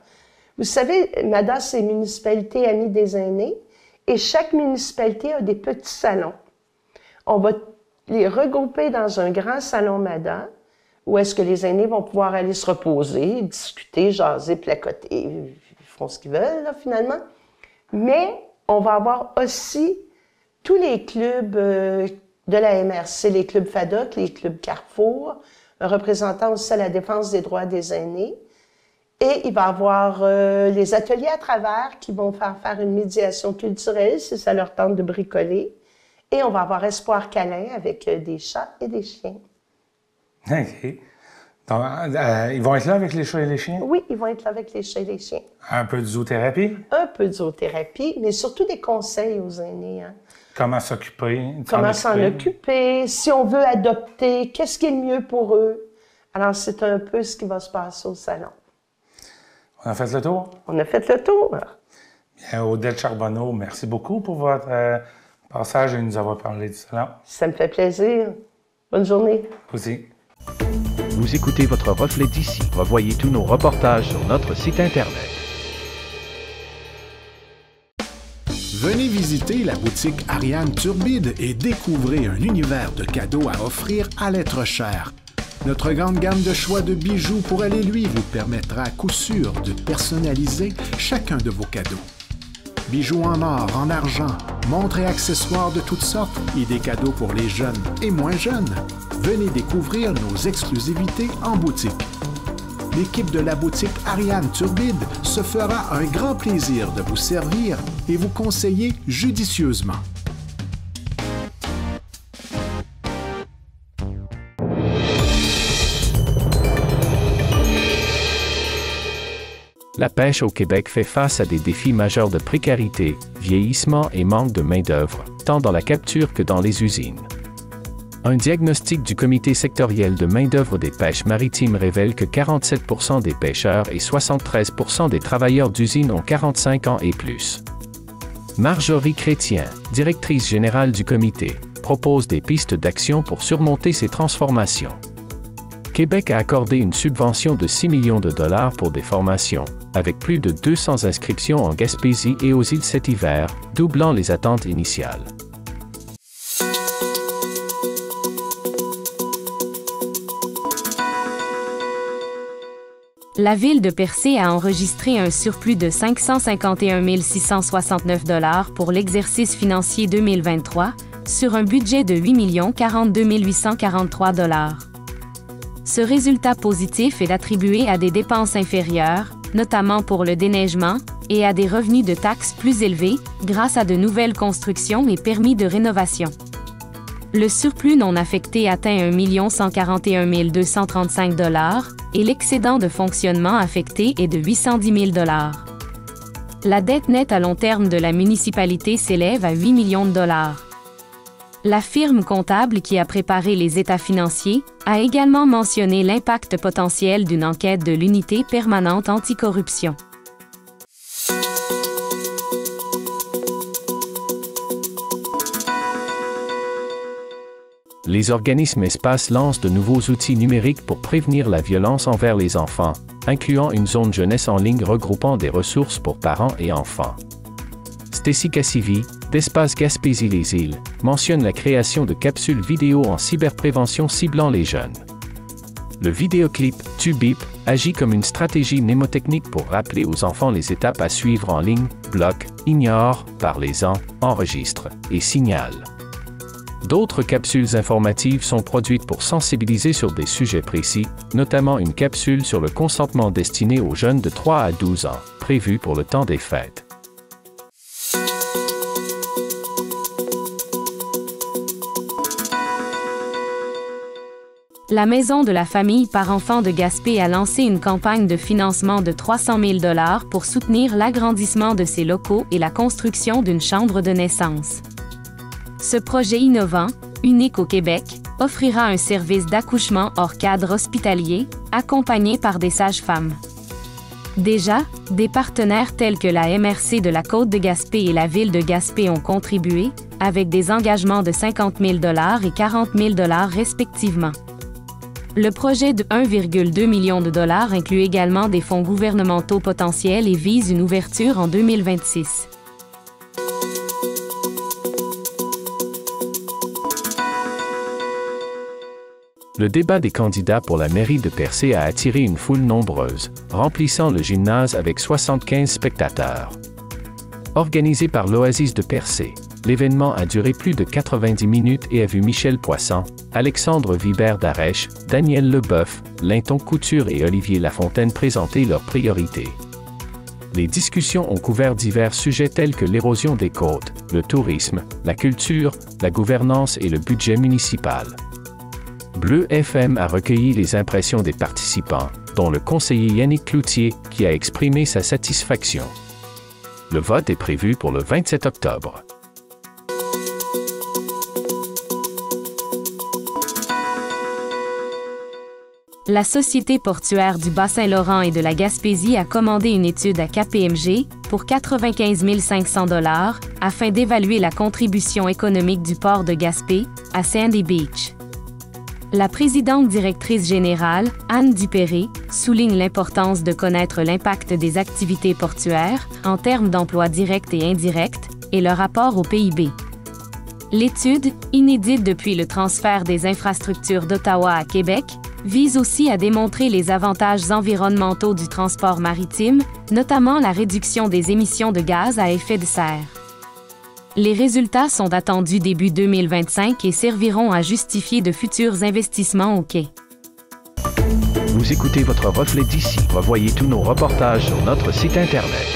Vous savez, MADA, c'est Municipalité Amie des aînés et chaque municipalité a des petits salons. On va les regrouper dans un grand salon MADA où est-ce que les aînés vont pouvoir aller se reposer, discuter, jaser, placoter. Ils font ce qu'ils veulent, là, finalement. Mais on va avoir aussi tous les clubs de la MRC, les clubs FADOC, les clubs Carrefour, un représentant aussi à la défense des droits des aînés. Et il va y avoir les ateliers à travers qui vont faire une médiation culturelle si ça leur tente de bricoler. Et on va avoir Espoir câlin avec des chats et des chiens. OK. Donc, ils vont être là avec les chats et les chiens? Oui, ils vont être là avec les chats et les chiens. Un peu de zoothérapie? Un peu de zoothérapie, mais surtout des conseils aux aînés. Hein. Comment s'occuper? Comment s'en occuper? Si on veut adopter, qu'est-ce qui est le mieux pour eux? Alors, c'est un peu ce qui va se passer au salon. On a fait le tour? On a fait le tour. Bien, Odette Charbonneau, merci beaucoup pour votre passage et nous avoir parlé du salon. Ça me fait plaisir. Bonne journée. Vous aussi. Vous écoutez votre reflet d'ici. Revoyez tous nos reportages sur notre site Internet. Venez visiter la boutique Ariane Turbide et découvrez un univers de cadeaux à offrir à l'être cher. Notre grande gamme de choix de bijoux pour aller lui vous permettra à coup sûr de personnaliser chacun de vos cadeaux. Bijoux en or, en argent, montres et accessoires de toutes sortes et des cadeaux pour les jeunes et moins jeunes. Venez découvrir nos exclusivités en boutique. L'équipe de la boutique Ariane Turbide se fera un grand plaisir de vous servir et vous conseiller judicieusement. La pêche au Québec fait face à des défis majeurs de précarité, vieillissement et manque de main-d'œuvre, tant dans la capture que dans les usines. Un diagnostic du Comité sectoriel de main-d'œuvre des pêches maritimes révèle que 47% des pêcheurs et 73% des travailleurs d'usine ont 45 ans et plus. Marjorie Chrétien, directrice générale du comité, propose des pistes d'action pour surmonter ces transformations. Québec a accordé une subvention de 6 millions de dollars pour des formations, avec plus de 200 inscriptions en Gaspésie et aux îles cet hiver, doublant les attentes initiales. La ville de Percé a enregistré un surplus de 551 669 $ pour l'exercice financier 2023, sur un budget de 8 042 843 $. Ce résultat positif est attribué à des dépenses inférieures, notamment pour le déneigement, et à des revenus de taxes plus élevés, grâce à de nouvelles constructions et permis de rénovation. Le surplus non affecté atteint 1 141 235 $ et l'excédent de fonctionnement affecté est de 810 000 $. La dette nette à long terme de la municipalité s'élève à 8 millions de dollars. La firme comptable qui a préparé les états financiers a également mentionné l'impact potentiel d'une enquête de l'unité permanente anticorruption. Les organismes Espace lancent de nouveaux outils numériques pour prévenir la violence envers les enfants, incluant une zone jeunesse en ligne regroupant des ressources pour parents et enfants. Stacy Cassivi, d'Espace Gaspésie-les-Îles, mentionne la création de capsules vidéo en cyberprévention ciblant les jeunes. Le vidéoclip « Tu bip » agit comme une stratégie mnémotechnique pour rappeler aux enfants les étapes à suivre en ligne, bloque, ignore, parlez-en, enregistre et signale. D'autres capsules informatives sont produites pour sensibiliser sur des sujets précis, notamment une capsule sur le consentement destinée aux jeunes de 3 à 12 ans, prévue pour le temps des fêtes. La Maison de la famille par enfants de Gaspé a lancé une campagne de financement de 300 000 $ pour soutenir l'agrandissement de ses locaux et la construction d'une chambre de naissance. Ce projet innovant, unique au Québec, offrira un service d'accouchement hors cadre hospitalier, accompagné par des sages-femmes. Déjà, des partenaires tels que la MRC de la Côte-de-Gaspé et la Ville de Gaspé ont contribué, avec des engagements de 50 000 $ et 40 000 $ respectivement. Le projet de 1,2 million de dollars inclut également des fonds gouvernementaux potentiels et vise une ouverture en 2026. Le débat des candidats pour la mairie de Percé a attiré une foule nombreuse, remplissant le gymnase avec 75 spectateurs. Organisé par l'Oasis de Percé, l'événement a duré plus de 90 minutes et a vu Michel Poisson, Alexandre Vibert d'Arèche, Daniel Leboeuf, Linton Couture et Olivier Lafontaine présenter leurs priorités. Les discussions ont couvert divers sujets tels que l'érosion des côtes, le tourisme, la culture, la gouvernance et le budget municipal. Bleu FM a recueilli les impressions des participants, dont le conseiller Yannick Cloutier, qui a exprimé sa satisfaction. Le vote est prévu pour le 27 octobre. La Société portuaire du Bas-Saint-Laurent et de la Gaspésie a commandé une étude à KPMG pour 95 500 $ afin d'évaluer la contribution économique du port de Gaspé à Sandy Beach. La présidente directrice générale, Anne Dupéré, souligne l'importance de connaître l'impact des activités portuaires en termes d'emplois directs et indirects et leur rapport au PIB. L'étude, inédite depuis le transfert des infrastructures d'Ottawa à Québec, vise aussi à démontrer les avantages environnementaux du transport maritime, notamment la réduction des émissions de gaz à effet de serre. Les résultats sont attendus début 2025 et serviront à justifier de futurs investissements au quai. Vous écoutez votre reflet d'ici. Revoyez tous nos reportages sur notre site Internet.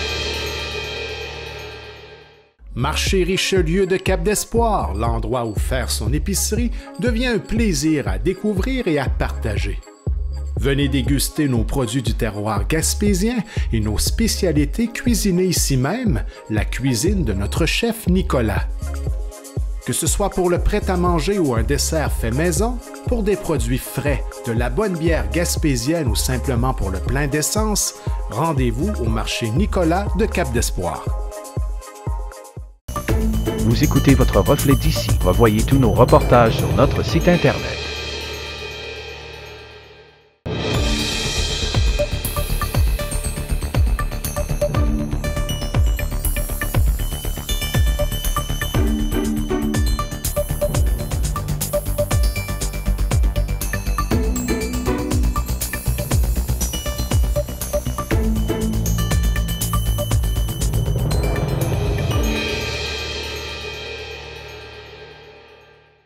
Marché Richelieu de Cap-d'Espoir, l'endroit où faire son épicerie, devient un plaisir à découvrir et à partager. Venez déguster nos produits du terroir gaspésien et nos spécialités cuisinées ici même, la cuisine de notre chef Nicolas. Que ce soit pour le prêt-à-manger ou un dessert fait maison, pour des produits frais, de la bonne bière gaspésienne ou simplement pour le plein d'essence, rendez-vous au marché Nicolas de Cap-d'Espoir. Vous écoutez votre reflet d'ici. Revoyez tous nos reportages sur notre site Internet.